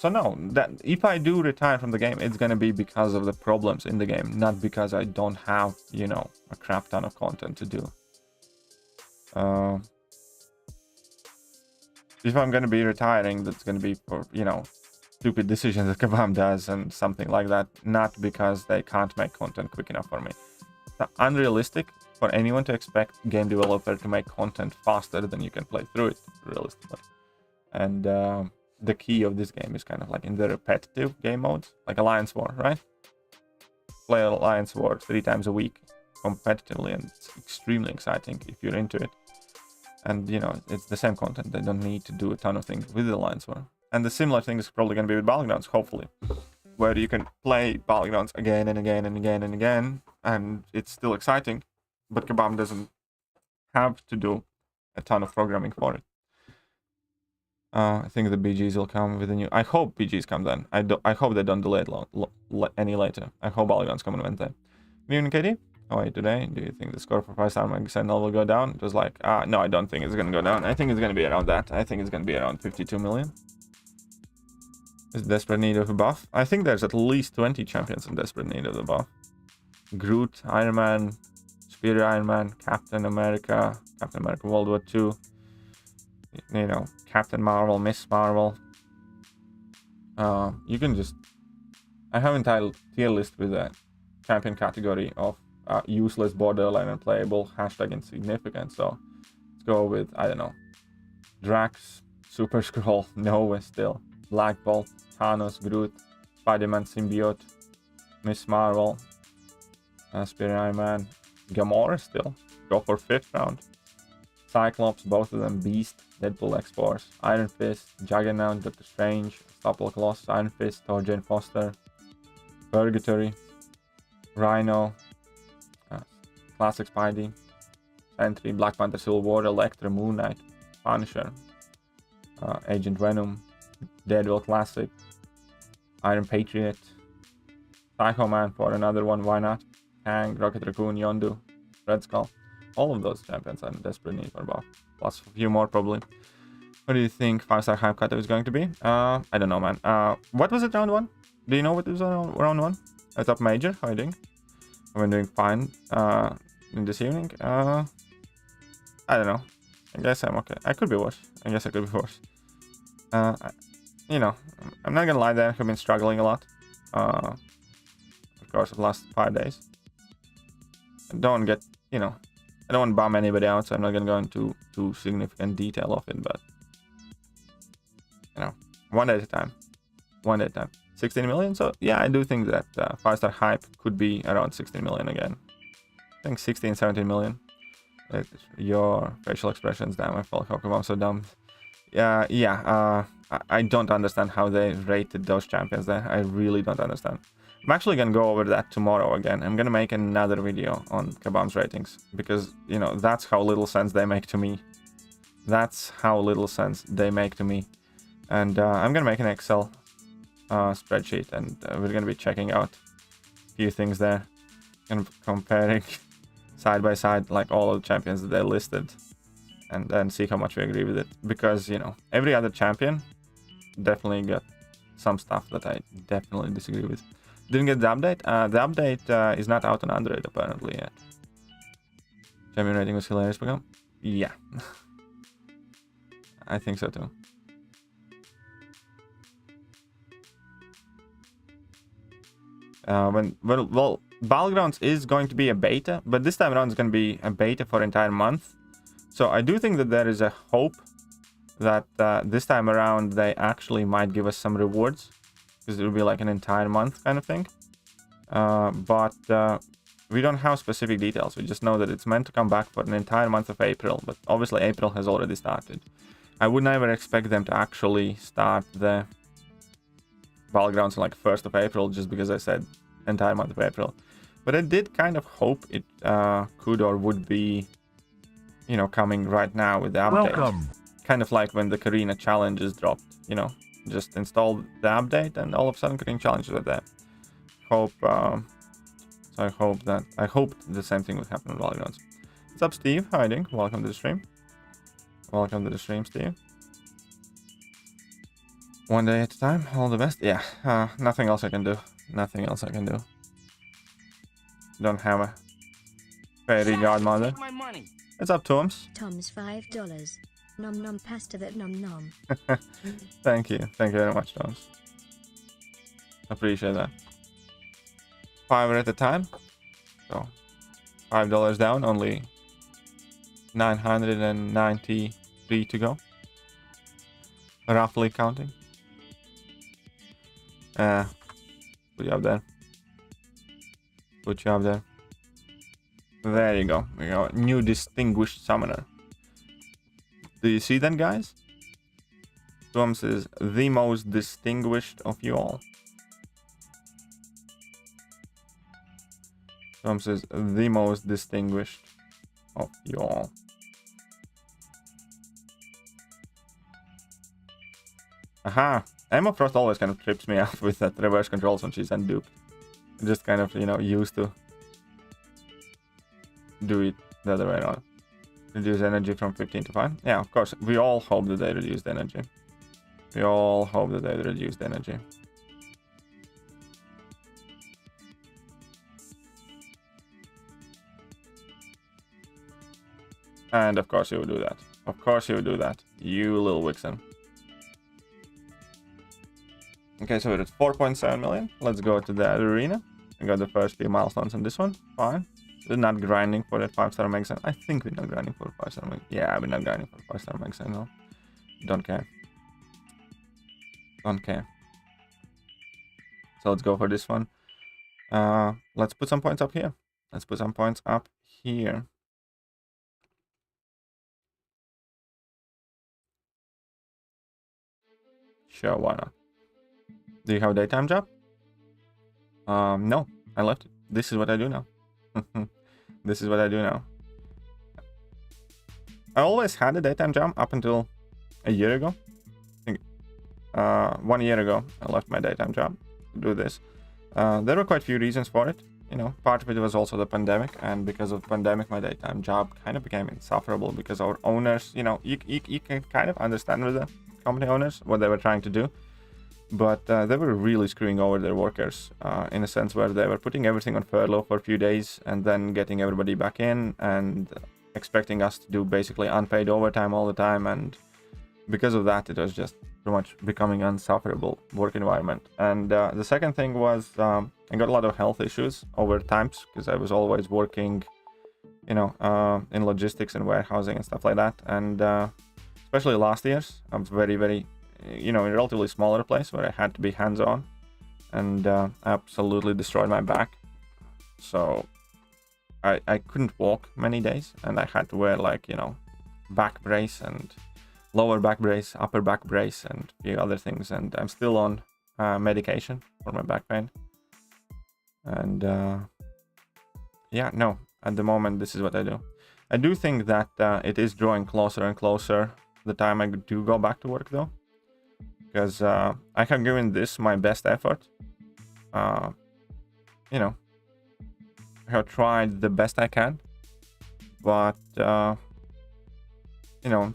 So no, that if I do retire from the game, it's gonna be because of the problems in the game, not because I don't have, you know, a crap ton of content to do. If I'm gonna be retiring, that's gonna be for, you know, stupid decisions that Kabam does and something like that, not because they can't make content quick enough for me. It's unrealistic for anyone to expect game developer to make content faster than you can play through it, realistically. And the key of this game is kind of like in the repetitive game modes, like Alliance War, right? Play Alliance War 3 times a week competitively, and it's extremely exciting if you're into it. And, you know, it's the same content. They don't need to do a ton of things with the Alliance War. And the similar thing is probably going to be with Battlegrounds, hopefully, where you can play Battlegrounds again and again and again and again, and it's still exciting, but Kabam doesn't have to do a ton of programming for it. I think the BGs will come with a new... I hope BGs come then. I hope they don't delay it any later. I hope Battlegrounds come on Wednesday. Good evening, Katie. How are you today? Do you think the score for 5-star Mega Sentinel will go down? It was like, no, I don't think it's going to go down. I think it's going to be around that. I think it's going to be around 52 million. Is desperate need of a buff? I think there's at least 20 champions in desperate need of the buff. Groot, Iron Man, Superior Iron Man, Captain America World War II, you know, Captain Marvel, Miss Marvel. You can just... I have an entire tier list with a champion category of useless, borderline, unplayable, hashtag insignificant. So let's go with, I don't know, Drax, Super Skrull, Nova still, Black Bolt, Thanos, Groot, Spider-Man Symbiote, Miss Marvel, Spirit Iron Man, Gamora still, go for 5th round, Cyclops, both of them, Beast, Deadpool X-Force, Iron Fist, Juggernaut, Doctor Strange, Unstoppable Colossus, Iron Fist, Thor Jane Foster, Purgatory, Rhino, Classic Spidey, Sentry, Black Panther, Civil War, Elektra, Moon Knight, Punisher, Agent Venom, Daredevil Classic, Iron Patriot, Psycho Man for another one, why not? Kang, Rocket Raccoon, Yondu, Red Skull. All of those champions I'm desperate need for buff. Plus a few more probably. What do you think 5-star hype cutoff is going to be? I don't know, man. What was it, round 1? Do you know what it was round 1? I top major, how are you doing? I've been doing fine in this evening. I don't know. I guess I'm okay. I could be worse. I guess I could be worse. You know, I'm not gonna lie there. I've been struggling a lot. Of course, the last 5 days. I don't get, you know, I don't want to bum anybody out, so I'm not gonna go into too significant detail of it, but you know, one day at a time. 16 million. So yeah, I do think that 5-star hype could be around 16 million again. I think 16, 17 million. Your facial expressions, damn, I felt like I'm so dumb. Yeah. I don't understand how they rated those champions there. I really don't understand. I'm actually gonna go over that tomorrow again. I'm gonna make another video on Kabam's ratings because, you know, that's how little sense they make to me. And I'm gonna make an Excel spreadsheet, and we're gonna be checking out a few things there and comparing side by side like all of the champions that they listed, and then see how much we agree with it, because, you know, every other champion definitely got some stuff that I definitely disagree with. Didn't get the update. The update is not out on Android apparently yet. Champion rating was hilarious, Pikapika. Yeah. I think so too. Well, Battlegrounds is going to be a beta, but this time around it's going to be a beta for an entire month. So I do think that there is a hope that this time around they actually might give us some rewards, because it will be like an entire month kind of thing. But we don't have specific details. We just know that it's meant to come back for an entire month of April, but obviously April has already started. I would never expect them to actually start the Battlegrounds on like 1st of April, just because I said entire month of April. But I did kind of hope it could or would be, you know, coming right now with the update. Welcome. Kind of like when the Karina challenges dropped, you know, just install the update and all of a sudden Karina challenges are there. So I hoped the same thing would happen with Battlegrounds. What's up, Steve? How are you doing? Welcome to the stream. Welcome to the stream, Steve. One day at a time, all the best. Yeah, nothing else I can do. Don't have a fairy godmother. It's up, Toms. Tom's $5. Nom nom pasta that nom nom. Thank you very much, Toms. Appreciate that. $5 at a time. So $5 down, only 993 to go. Roughly counting. Put you up there. There you go. We got new distinguished summoner. Do you see that, guys? Toms is the most distinguished of you all. Toms is the most distinguished of you all. Aha! Emma Frost always kind of trips me out with that reverse controls when she's unduped. Just kind of, you know, used to do it the other way around. Reduce energy from 15 to 5. Yeah, of course. We all hope that they reduced energy. And of course you would do that. You little Wixen. Okay, so we're at 4.7 million. Let's go to the arena. We got the first few milestones on this one. Fine. We're not grinding for that 5-star Megazine. I think we're not grinding for a 5-star Megazine. Yeah, we're not grinding for a 5-star Megazine. No. Don't care. So let's go for this one. Let's put some points up here. Sure, why not? Do you have a daytime job? No, I left it. This is what I do now. this is what I do now. I always had a daytime job up until a year ago. I think 1 year ago I left my daytime job to do this. There were quite a few reasons for it. You know, part of it was also the pandemic, and because of the pandemic, my daytime job kind of became insufferable because our owners, you know, you can kind of understand with the company owners what they were trying to do, but they were really screwing over their workers in a sense where they were putting everything on furlough for a few days and then getting everybody back in and expecting us to do basically unpaid overtime all the time. And because of that, it was just pretty much becoming an insufferable work environment. And the second thing was I got a lot of health issues over times because I was always working, you know, in logistics and warehousing and stuff like that. And especially last year's, I was very, you know, in a relatively smaller place where I had to be hands-on, and absolutely destroyed my back. So I couldn't walk many days, and I had to wear, like, you know, back brace and lower back brace, upper back brace, and a few other things. And I'm still on medication for my back pain. And yeah, no, at the moment, this is what I do. I do think that it is drawing closer and closer the time I do go back to work, though, because I have given this my best effort. You know, I have tried the best I can, but you know,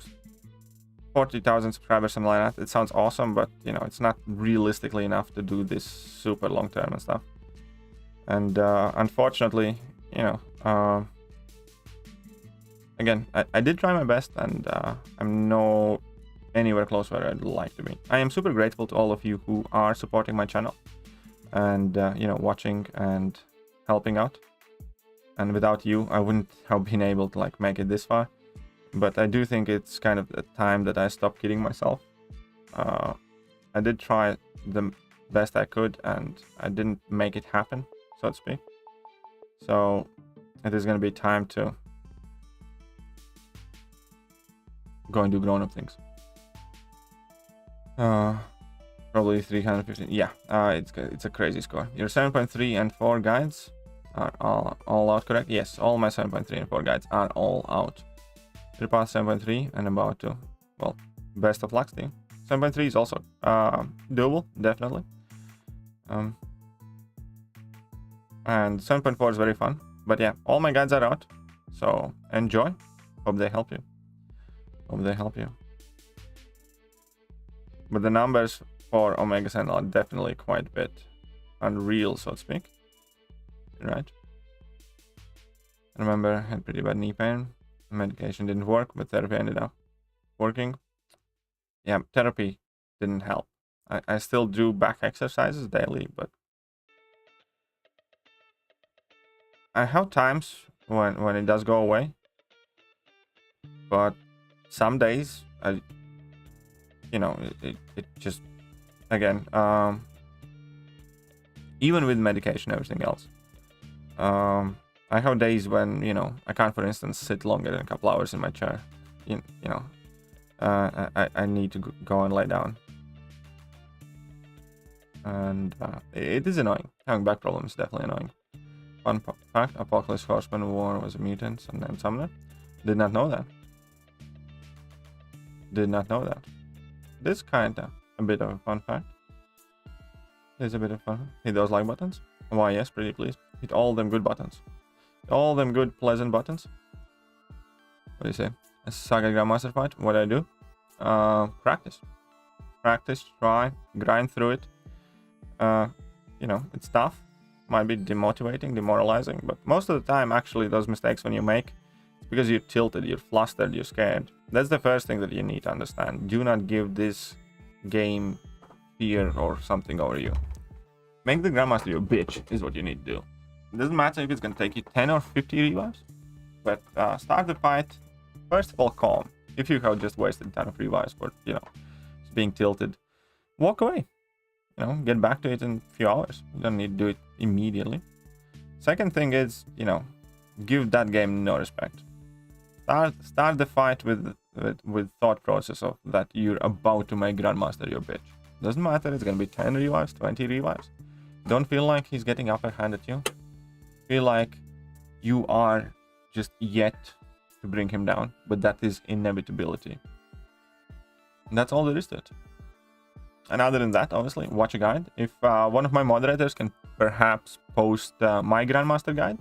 40,000 subscribers, something like that, it sounds awesome, but you know, it's not realistically enough to do this super long term and stuff. And unfortunately, you know, again, I did try my best, and I'm no anywhere close where I'd like to be. I am super grateful to all of you who are supporting my channel and you know, watching and helping out. And without you, I wouldn't have been able to like make it this far. But I do think it's kind of the time that I stopped kidding myself. I did try the best I could, and I didn't make it happen, so to speak. So it is going to be time to go and do grown-up things. Probably 315. Yeah, it's a crazy score. Your 7.3 and 4 guides are all out, correct? Yes, all my 7.3 and 4 guides are all out. You're past 7.3 and about to, well, best of luck to you. 7.3 is also doable, definitely. And 7.4 is very fun. But yeah, all my guides are out, so enjoy. Hope they help you. Hope they help you. But the numbers for Omega Sen are definitely quite a bit unreal, so to speak. Right? I remember I had pretty bad knee pain. Medication didn't work, but therapy ended up working. Yeah, therapy didn't help. I still do back exercises daily, but I have times when it does go away. But some days, you know, it just, again, even with medication, everything else, I have days when, you know, I can't, for instance, sit longer than a couple hours in my chair. You know, I need to go and lay down. And it is annoying. Having back problems is definitely annoying. Fun fact, Apocalypse Horseman War was a mutant and then summoner. Did not know that. Did not know that. This kinda a bit of a fun fact. There's a bit of fun. Hit those like buttons. Why, yes, pretty please. Hit all them good buttons. All them good, pleasant buttons. What do you say? A Saga Grandmaster fight? What do I do? Practice. Practice, try, grind through it. You know, it's tough. Might be demotivating, demoralizing, but most of the time, actually, those mistakes when you make, it's because you're tilted, you're flustered, you're scared. That's the first thing that you need to understand. Do not give this game fear or something over you. Make the Grandmaster your bitch is what you need to do. It doesn't matter if it's going to take you 10 or 50 revives, but start the fight, first of all, calm. If you have just wasted 10 of revives for, you know, being tilted, walk away. You know, get back to it in a few hours. You don't need to do it immediately. Second thing is, you know, give that game no respect. Start the fight with thought process of that you're about to make Grandmaster your bitch. Doesn't matter, it's gonna be 10 revives, 20 revives. Don't feel like he's getting upper hand at you. Feel like you are just yet to bring him down, but that is inevitability. And that's all there is to it. And other than that, obviously, watch a guide. If one of my moderators can perhaps post my Grandmaster guide,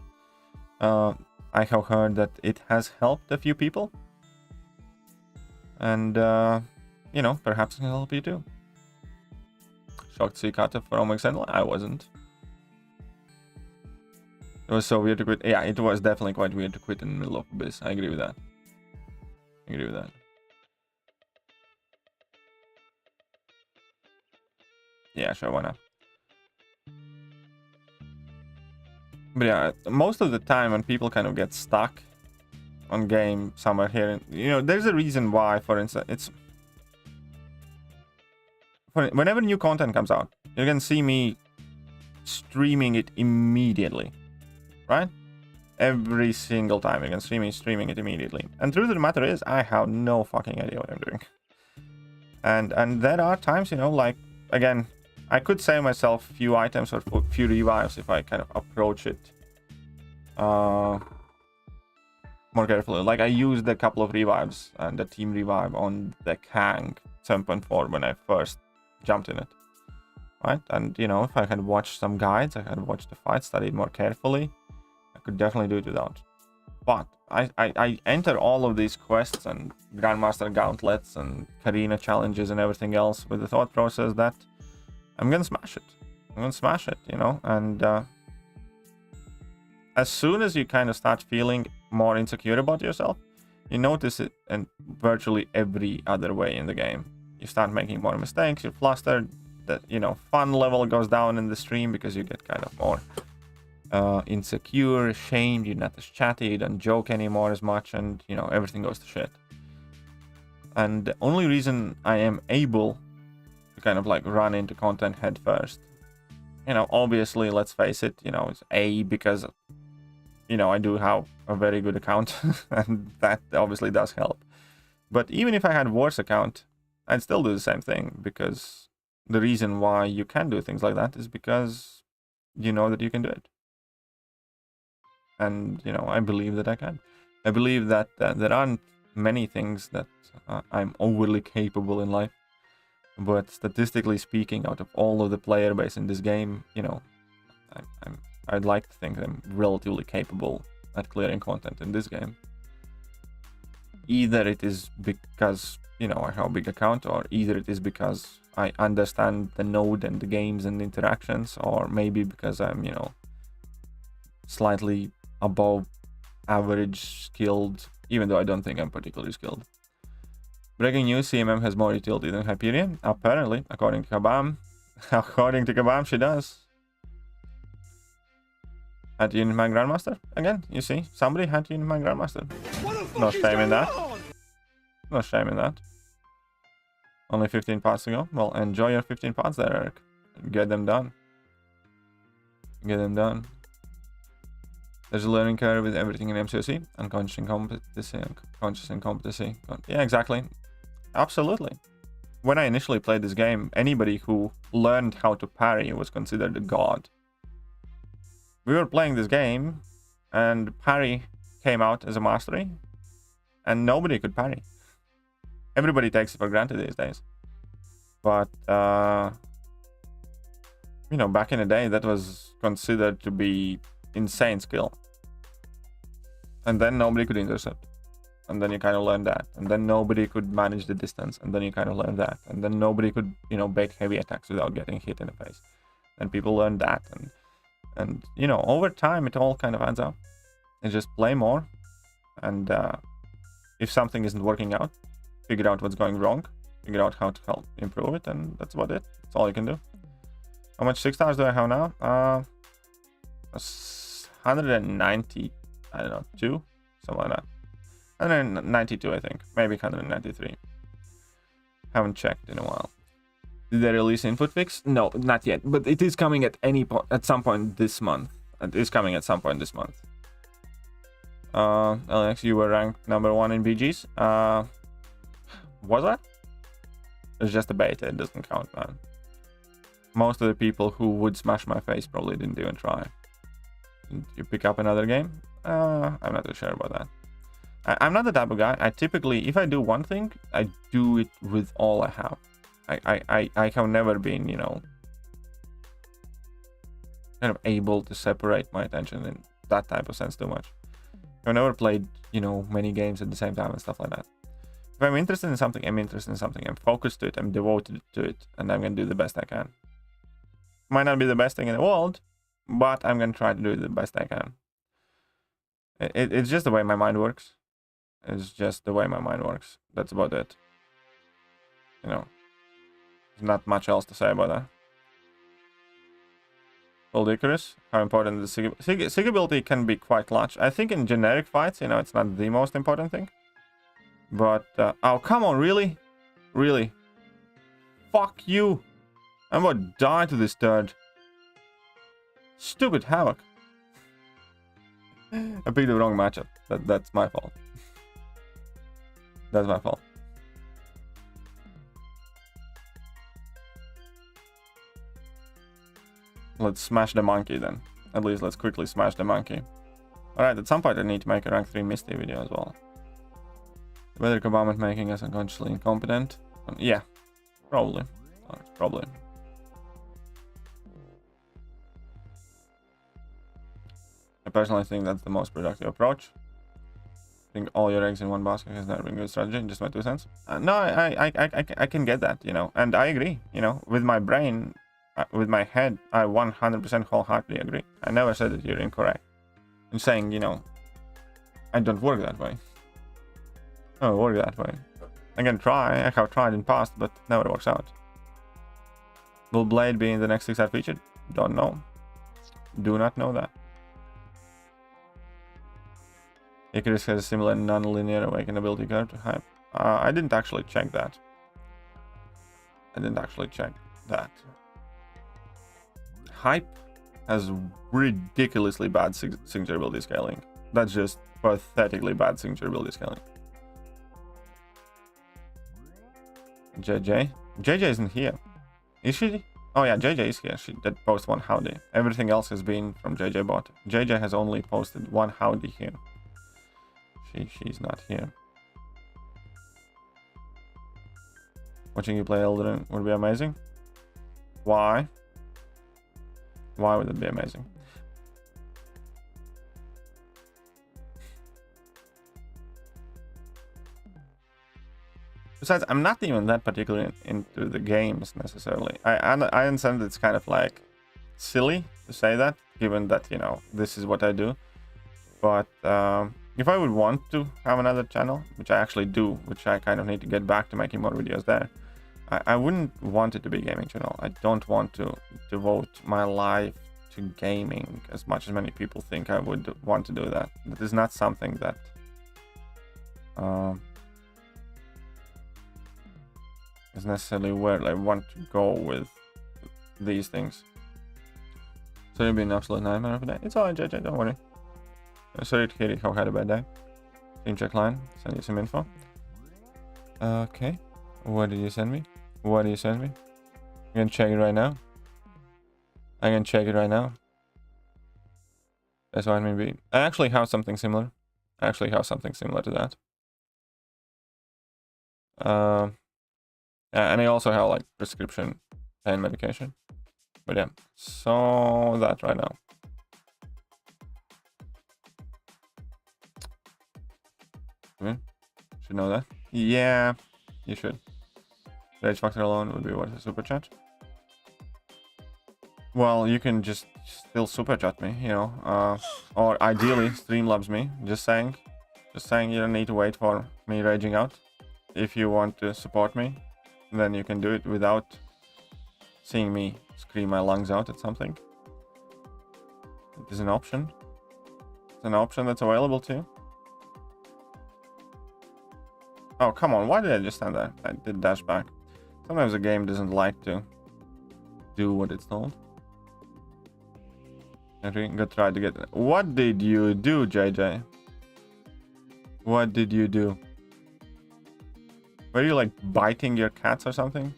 I have heard that it has helped a few people. And, you know, perhaps it can help you too. Shocked to see Kata from External? I wasn't. It was so weird to quit. Yeah, it was definitely quite weird to quit in the middle of Abyss. I agree with that. I agree with that. Yeah, sure, why not? But yeah, most of the time when people kind of get stuck on game somewhere here, you know, there's a reason why, for instance, it's... Whenever new content comes out, you can see me streaming it immediately, right? Every single time you can see me streaming it immediately. And truth of the matter is, I have no fucking idea what I'm doing. And there are times, you know, like, again, I could save myself a few items or a few revives if I kind of approach it more carefully. Like, I used a couple of revives and the team revive on the Kang 7.4 when I first jumped in it, right? And, you know, if I had watched some guides, I had watched the fight, studied more carefully, I could definitely do it without. But I enter all of these quests and Grandmaster Gauntlets and Karina challenges and everything else with the thought process that I'm gonna smash it. I'm gonna smash it, you know? And as soon as you kind of start feeling more insecure about yourself, you notice it in virtually every other way in the game. You start making more mistakes, you're flustered, that, you know, fun level goes down in the stream because you get kind of more insecure, ashamed, you're not as chatty, you don't joke anymore as much, and, you know, everything goes to shit. And the only reason I am able to kind of like run into content head first, you know, obviously, let's face it, you know, it's because, you know, I do have a very good account and that obviously does help. But even if I had a worse account, I'd still do the same thing, because the reason why you can do things like that is because you know that you can do it. And, you know, I believe that I can. I believe that there aren't many things that I'm overly capable in life. But statistically speaking, out of all of the player base in this game, you know, I'd like to think I'm relatively capable at clearing content in this game. Either it is because, you know, I have a big account, or either it is because I understand the node and the games and the interactions, or maybe because I'm, you know, slightly above average skilled, even though I don't think I'm particularly skilled. Breaking news, CMM has more utility than Hyperion. Apparently, according to Kabam. According to Kabam, she does. Had to unit my Grandmaster? Again, you see, somebody had to unit my Grandmaster. No shame in that. No shame in that. Only 15 parts to go. Well, enjoy your 15 parts there, Eric. Get them done. Get them done. There's a learning curve with everything in MCOC. Unconscious incompetency. Unconscious incompetency. Yeah, exactly. Absolutely. When I initially played this game, anybody who learned how to parry was considered a god. We were playing this game, and parry came out as a mastery, and nobody could parry. Everybody takes it for granted these days. But, you know, back in the day, that was considered to be insane skill. And then nobody could intercept. And then you kind of learn that. And then nobody could manage the distance. And then you kind of learn that. And then nobody could, you know, bait heavy attacks without getting hit in the face. And people learned that. And you know, over time, it all kind of adds up. And just play more. And if something isn't working out, figure out what's going wrong. Figure out how to help improve it. And that's about it. That's all you can do. How much 6 stars do I have now? 190, I don't know, 2? Something like that. 192, I think. Maybe 193. Haven't checked in a while. Did they release input fix? No, not yet. But it is coming at some point this month. It is coming at some point this month. Alex, you were ranked #1 in BGs. Was that? It's just a beta. It doesn't count, man. Most of the people who would smash my face probably didn't even try. Did you pick up another game? I'm not too sure about that. I'm not the type of guy. I typically, if I do one thing, I do it with all I have. I have never been, you know, kind of able to separate my attention in that type of sense too much. I've never played, you know, many games at the same time and stuff like that. If I'm interested in something, I'm interested in something. I'm focused to it. I'm devoted to it, and I'm gonna do the best I can. Might not be the best thing in the world, but I'm gonna try to do the best I can. It's just the way my mind works. It's just the way my mind works. That's about it. You know, there's not much else to say about that. Old Icarus, how important the sig ability can be quite clutch. I think in generic fights, you know, it's not the most important thing. But, oh, come on, really? Really? Fuck you. I'm about to die to this turd. Stupid Havoc. I picked the wrong matchup. That's my fault. That's my fault. Let's smash the monkey then. At least let's quickly smash the monkey. Alright, at some point I need to make a rank 3 Misty video as well. Whether Kabamant making us unconsciously incompetent? Yeah, probably. Probably. I personally think that's the most productive approach. I think all your eggs in one basket has never been a good strategy. Just my 2 cents. No, I can get that, you know, and I agree. You know, with my brain, with my head, I 100% wholeheartedly agree. I never said that you're incorrect. I'm saying, you know, I don't work that way. I don't work that way. I can try. I have tried in past, but it never works out. Will Blade be in the next 6 featured? Don't know. Do not know that. Icarus has a similar non-linear awaken ability curve to Hype. I didn't actually check that. Hype has ridiculously bad signature ability scaling. That's just pathetically bad signature ability scaling. JJ isn't here. Is she? Oh yeah, JJ is here. She did post 1 howdy. Everything else has been from JJ bot. JJ has only posted 1 howdy here. She's not here. Watching you play Elden would be amazing. Why? Why would it be amazing? Besides, I'm not even that particularly into the games necessarily. I understand it's kind of like silly to say that, given that, you know, this is what I do. But if I would want to have another channel, which I actually do, which I kind of need to get back to making more videos there, I wouldn't want it to be a gaming channel. I don't want to devote my life to gaming as much as many people think I would want to do that. That is not something that is necessarily where I want to go with these things. So you've been an absolute nightmare of a day. It's alright, JJ, don't worry. Sorry, Thekiryu, how had a bad day. Stream check line, send you some info. Okay, what did you send me? What did you send me? I'm gonna check it right now. I'm gonna check it right now. That's what I mean. I actually have something similar. I actually have something similar to that. And I also have like prescription pain medication. But yeah, so that right now. Should know that. Yeah, you should. Rage factor alone would be worth a super chat. Well, you can just still super chat me, you know, or ideally Streamlabs me. Just saying you don't need to wait for me raging out. If you want to support me, then you can do it without seeing me scream my lungs out at something. It is an option. It's an option that's available to you. Oh, come on. Why did I just stand there? I did dash back. Sometimes a game doesn't like to do what it's told. I think I tried to get... What did you do, JJ? What did you do? Were you like biting your cats or something?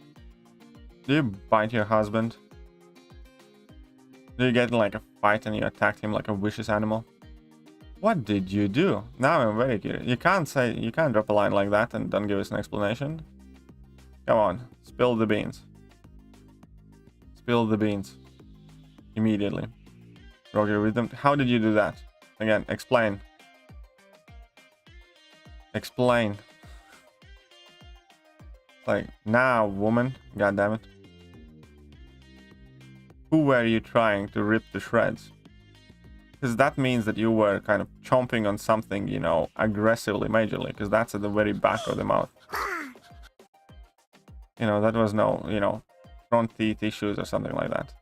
Do you bite your husband? Do you get in like a fight and you attacked him like a vicious animal? What did you do? Now I'm very curious. You can't drop a line like that and don't give us an explanation. Come on, spill the beans. Spill the beans. Immediately. Roger Rhythm, how did you do that? Again, explain. Explain. Like, now, woman. God damn it. Who were you trying to rip to shreds? Because that means that you were kind of chomping on something, you know, aggressively, majorly. Because that's at the very back of the mouth. You know, that was no, you know, front teeth issues or something like that.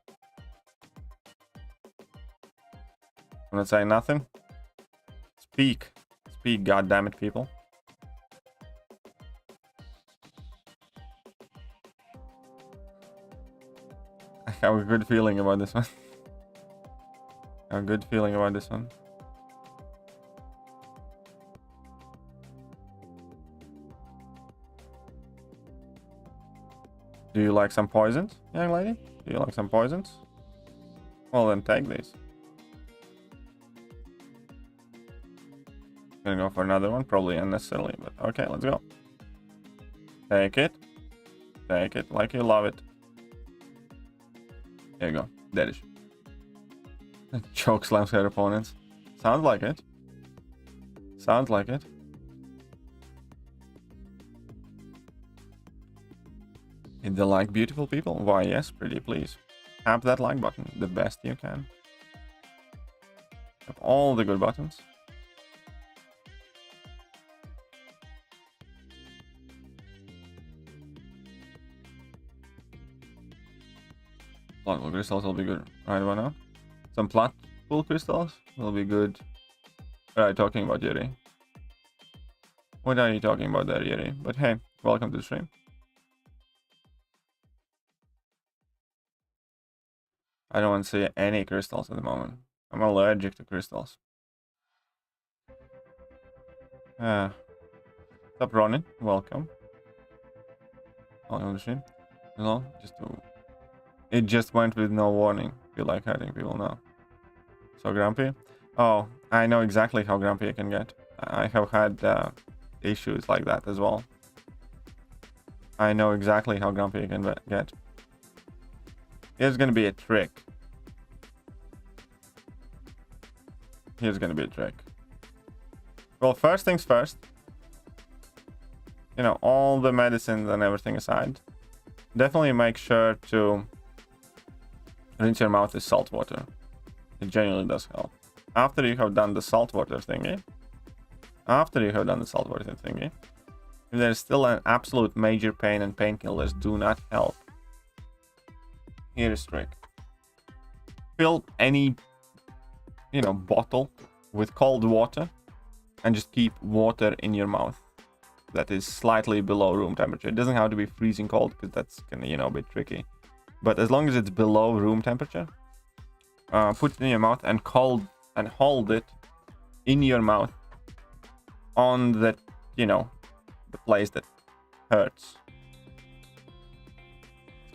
I'm not saying nothing. Speak. Speak, goddammit, people. I have a good feeling about this one. A good feeling about this one. Do you like some poisons, young lady? Do you like some poisons? Well, then take these. Gonna go for another one, probably unnecessarily, but okay, let's go. Take it. Take it like you love it. There you go. There it is. Choke slams her opponents. Sounds like it. Sounds like it. Hit the like, beautiful people. Why, yes, pretty please. Tap that like button the best you can. Tap all the good buttons. Plant crystals will be good right about now. Some plant pool crystals will be good. What are you talking about, Yuri? What are you talking about there, Yuri? But hey, welcome to the stream. I don't want to see any crystals at the moment. I'm allergic to crystals. Stop running. Welcome. Welcome to the stream. No, just to... It just went with no warning. Feel like hurting people now. So grumpy? Oh, I know exactly how grumpy I can get. I have had issues like that as well. I know exactly how grumpy I can get. Here's gonna be a trick. Here's gonna be a trick. Well, first things first. You know, all the medicines and everything aside, definitely make sure to rinse your mouth with salt water. It genuinely does help. After you have done the salt water thingy, if there's still an absolute major pain and painkillers do not help, here's a trick. Fill any, you know, bottle with cold water and just keep water in your mouth that is slightly below room temperature. It doesn't have to be freezing cold because that's gonna, you know, a bit tricky. But as long as it's below room temperature, put it in your mouth and hold it in your mouth on the, you know, the place that hurts.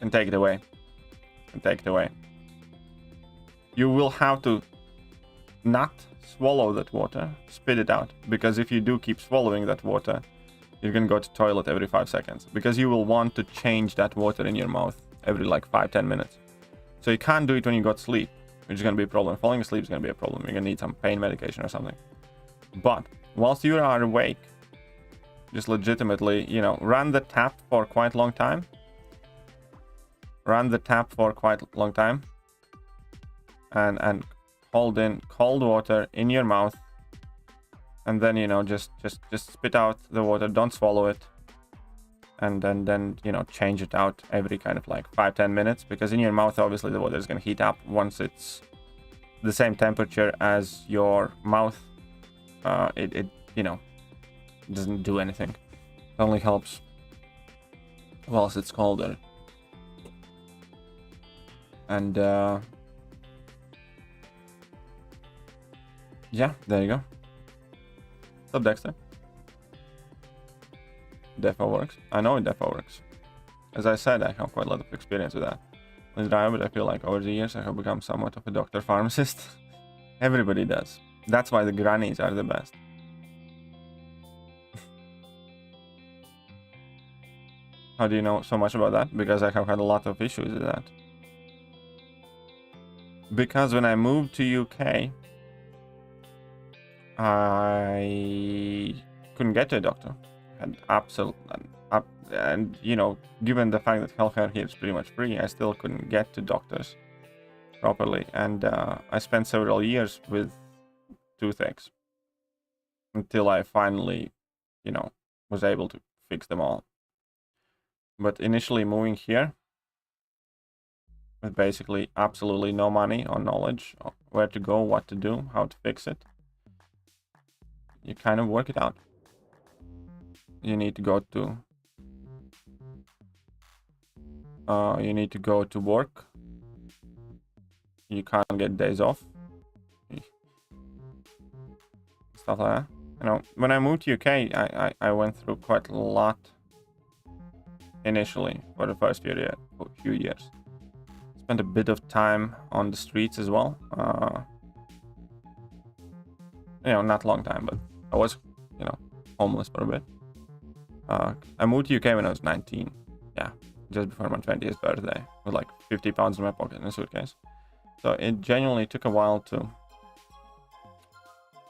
And take it away. And take it away. You will have to not swallow that water, spit it out, because if you do keep swallowing that water, you're gonna go to toilet every 5 seconds, because you will want to change that water in your mouth every like 5-10 minutes. So you can't do it when you got sleep, which is gonna be a problem. Falling asleep is gonna be a problem. You're gonna need some pain medication or something. But whilst you are awake, just legitimately, you know, run the tap for quite a long time. And hold in cold water in your mouth, and then, you know, just spit out the water. Don't swallow it, and then you know, change it out every kind of like 5-10 minutes, because in your mouth obviously the water is going to heat up once it's the same temperature as your mouth. It you know, doesn't do anything. It only helps whilst it's colder. And yeah, there you go. What's up, Dexter? Defo works. I know it defo works. As I said, I have quite a lot of experience with that. With Diabolixide, I feel like over the years I have become somewhat of a doctor pharmacist. Everybody does. That's why the grannies are the best. How do you know so much about that? Because I have had a lot of issues with that. Because when I moved to UK, I couldn't get to a doctor. And and you know, given the fact that healthcare here is pretty much free, I still couldn't get to doctors properly. And I spent several years with toothaches until I finally, you know, was able to fix them all. But initially moving here, with basically absolutely no money or knowledge of where to go, what to do, how to fix it, you kind of work it out. You need to go to work. You can't get days off. Stuff like that. You know, when I moved to UK, I went through quite a lot initially for the first few years. Spent a bit of time on the streets as well. You know, not a long time, but I was, you know, homeless for a bit. I moved to UK when I was 19. Yeah, just before my 20th birthday, with like 50 pounds in my pocket in a suitcase. So it genuinely took a while to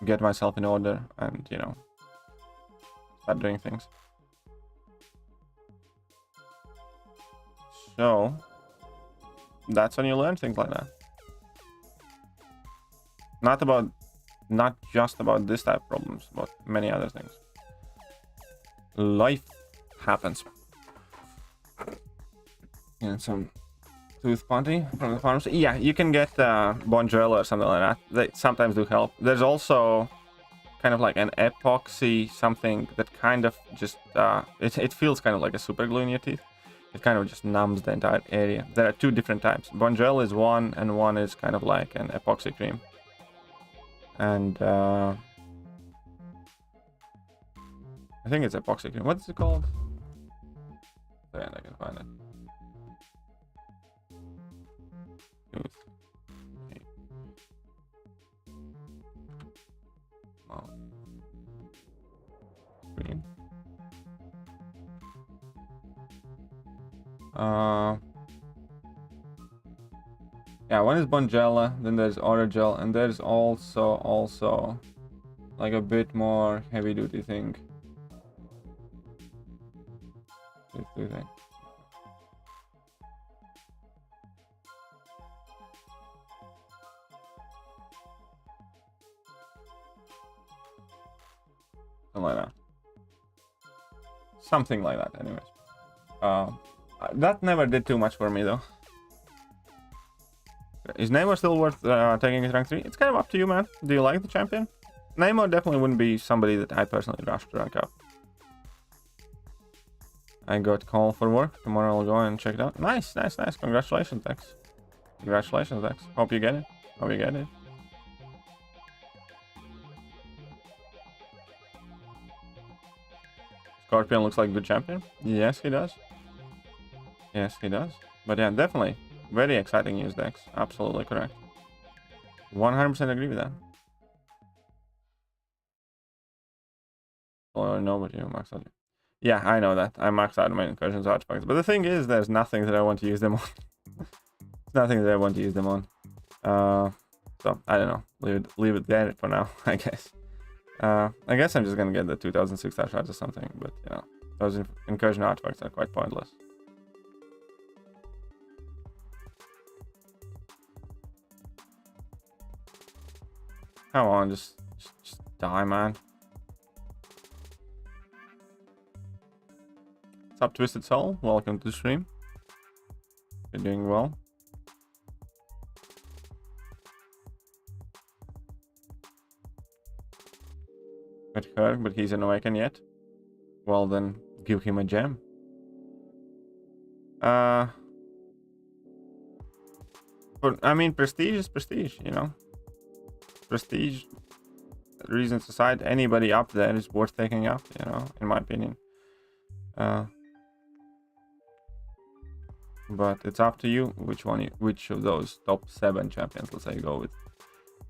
get myself in order and, you know, start doing things. So that's when you learn things like that. Not just about this type of problems, but many other things. Life happens. And some tooth puntee from the pharmacy. Yeah, you can get Bonjela or something like that. They sometimes do help. There's also kind of like an epoxy something that kind of just it feels kind of like a super glue in your teeth. It kind of just numbs the entire area. There are two different types. Bonjela is one, and one is kind of like an epoxy cream. And I think it's epoxy cream. What is it called? And I can find it. Oh. Green. Yeah, one is Bonjela, then there's Oragel, and there's also like a bit more heavy duty thing. Something like that. Something like that, anyways. That never did too much for me, though. Is Namor still worth taking his rank 3? It's kind of up to you, man. Do you like the champion? Namor definitely wouldn't be somebody that I personally rush to rank up. I got call for work. Tomorrow I'll go and check it out. Nice, nice, nice. Congratulations, Dex. Congratulations, Dex. Hope you get it. Hope you get it. Scorpion looks like a good champion. Yes, he does. Yes, he does. But yeah, definitely. Very exciting news, Dex. Absolutely correct. 100% agree with that. Oh, no, but you maxed out. Yeah, I know that. I maxed out my incursions artifacts. But the thing is, there's nothing that I want to use them on. There's nothing that I want to use them on. So, I don't know. Leave it there for now, I guess. I guess I'm just gonna get the 2006 shards or something. But, you know, those incursion artifacts are quite pointless. Come on, just die, man. What's up, Twisted Soul? Welcome to the stream. You're doing well. With her, but he's an awakened yet. Well, then give him a gem. But I mean, prestige is prestige, you know. Prestige reasons aside, anybody up there is worth taking up, you know, in my opinion. But it's up to you which of those top 7 champions, let's say, you go with.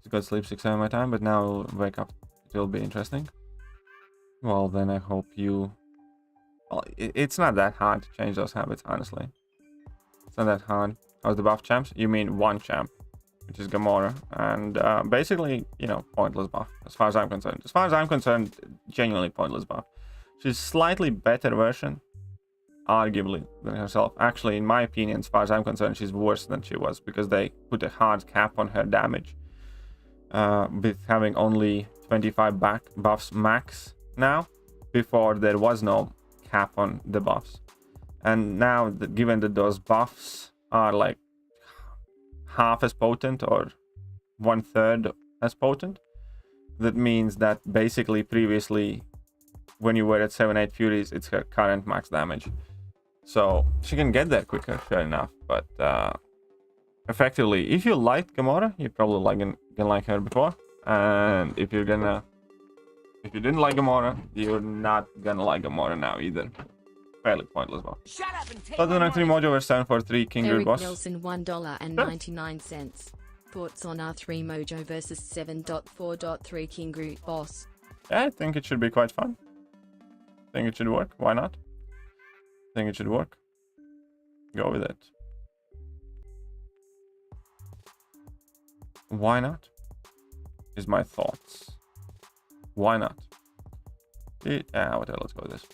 Just got sleep 6 a.m. my time, but now I'll wake up. It will be interesting. Well, then I hope you... Well, it's not that hard to change those habits, honestly. It's not that hard. How's the buff champs? You mean one champ, which is Gamora. And basically, you know, pointless buff, as far as I'm concerned. As far as I'm concerned, genuinely pointless buff. She's slightly better version, arguably, than herself. Actually, in my opinion, as far as I'm concerned, she's worse than she was, because they put a hard cap on her damage. With having only 25 buffs max now. Before, there was no cap on the buffs. And now, given that those buffs are like half as potent or 1/3 as potent, that means that basically previously, when you were at 7-8 Furies, it's her current max damage. So she can get there quicker, fair enough. But effectively, if you liked Gamora, you probably gonna like her before. And if you didn't like Gamora, you're not gonna like Gamora now either. Fairly pointless buff. Shut up and take So the next 3 mojo were 743 King Root Eric boss. Nelson $1.99. Thoughts on R3 Mojo versus 7.4.3 King Groot boss? Yeah, I think it should be quite fun. I think it should work. Why not? I think it should work. Go with it. Why not? Is my thoughts. Why not? Yeah, whatever, let's go with this.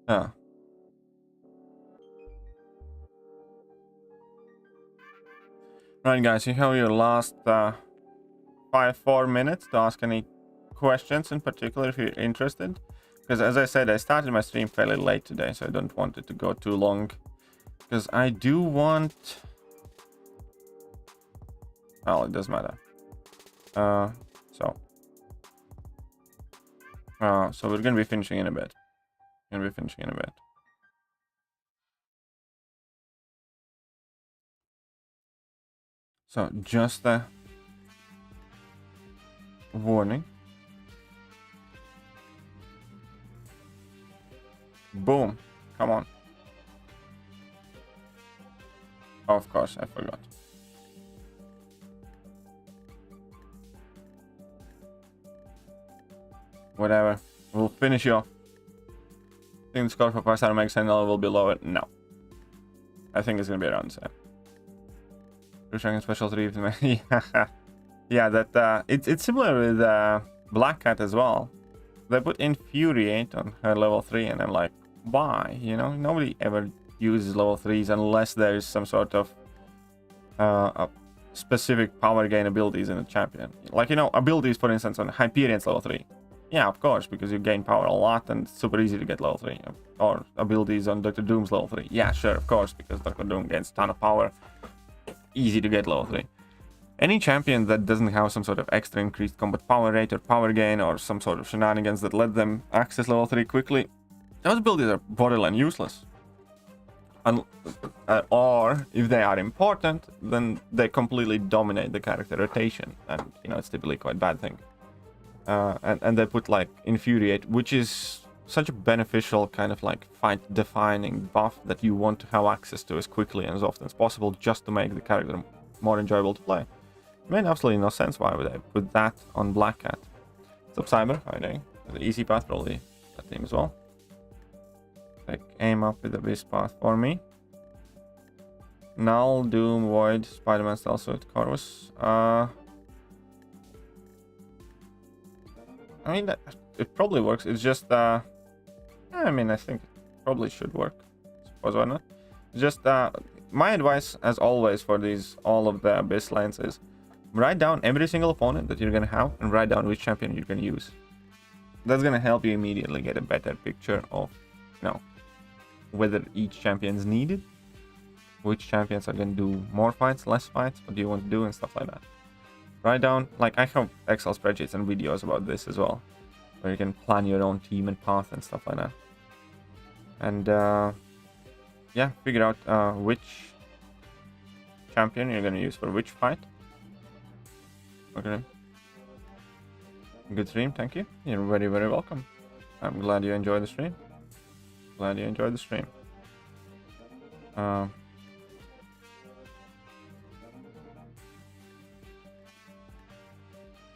Ah. Right, guys, you have your last 4 minutes to ask any questions in particular if you're interested. Because as I said, I started my stream fairly late today, so I don't want it to go too long. Because I do want... Well, it doesn't matter. So we're gonna be finishing in a bit. So just a warning. Boom. Come on. Oh, of course, I forgot. Whatever. We'll finish you off. Think the score for 5-star Mega Sentinel will be lower? No. I think it's gonna be around the same. Showing special 3. Yeah, that it's similar with Black Cat as well. They put Infuriate on her level 3, and I'm like, why? You know, nobody ever uses level 3s unless there is some sort of a specific power gain abilities in a champion. Like, you know, abilities, for instance, on Hyperion's level 3. Yeah, of course, because you gain power a lot and it's super easy to get level 3. Or abilities on Dr. Doom's level 3. Yeah, sure, of course, because Dr. Doom gains a ton of power. Easy to get level 3. Any champion that doesn't have some sort of extra increased combat power rate or power gain or some sort of shenanigans that let them access level 3 quickly, those abilities are borderline useless. Or if they are important, then they completely dominate the character rotation, and you know, it's typically quite a bad thing. And they put like Infuriate, which is such a beneficial kind of like fight defining buff that you want to have access to as quickly and as often as possible, just to make the character more enjoyable to play. It made absolutely no sense why would I put that on Black Cat. What's up, Cyber? How are you doing? The easy path, probably that team as well. Like, aim up with the Beast path for me. Null, Doom, Void, Spider-Man, Stealth Suit, Corvus. I mean, it probably works. It's just, I mean, I think it probably should work. Suppose why not? Just, my advice, as always, for all of the Abyss lanes is write down every single opponent that you're gonna have and write down which champion you're gonna use. That's gonna help you immediately get a better picture of, you know, whether each champion is needed, which champions are gonna do more fights, less fights, what do you want to do, and stuff like that. Write down, like, I have Excel spreadsheets and videos about this as well, where you can plan your own team and path and stuff like that. And yeah, figure out which champion you're gonna use for which fight. Okay. Good stream, thank you. You're very, very welcome. I'm glad you enjoyed the stream. Glad you enjoyed the stream.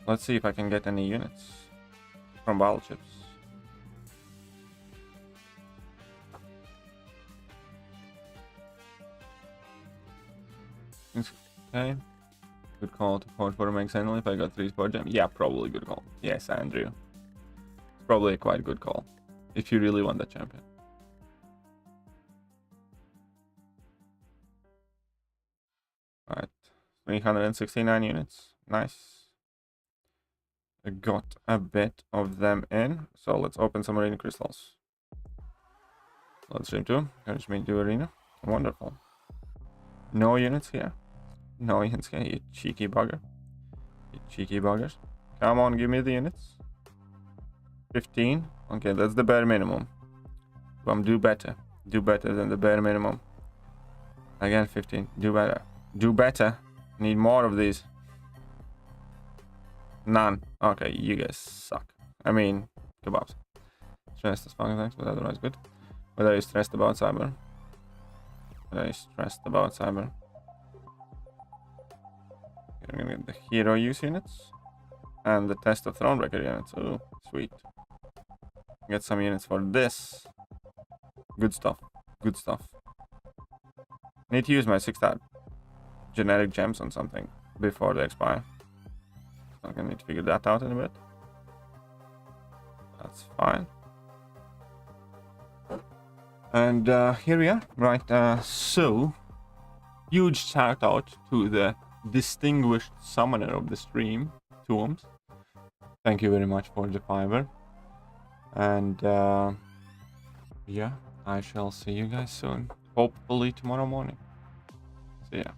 Let's see if I can get any units from battle chips. Okay. Good call to vote for Meg Sentinel if I got 3 sport gems. Yeah, probably good call. Yes, Andrew. It's probably a quite good call. If you really want that champion. Alright. 369 units. Nice. I got a bit of them in. So let's open some arena crystals. Let's stream 2. Encourage me to do arena. Wonderful. No units here. No units here, you cheeky bugger. You cheeky buggers. Come on, give me the units. 15. Okay, that's the bare minimum. Do better. Do better than the bare minimum. Again, 15. Do better. Do better. Need more of these. None. Okay, you guys suck. I mean, kebabs. Stressed as fuck, thanks, but otherwise good. What are you stressed about, Cyber? What are you stressed about, Cyber? We're gonna get the hero use units and the test of Thronebreaker units. Oh, sweet. Get some units for this. Good stuff. Good stuff. Need to use my 6-star generic gems on something before they expire. I'm gonna need to figure that out in a bit. That's fine. And here we are. Right, so huge shout out to the distinguished summoner of the stream, Tooms. Thank you very much for the fiber. And yeah, I shall see you guys soon. Hopefully tomorrow morning. See ya.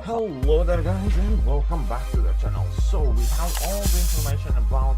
Hello there guys and welcome back to the channel. So we have all the information about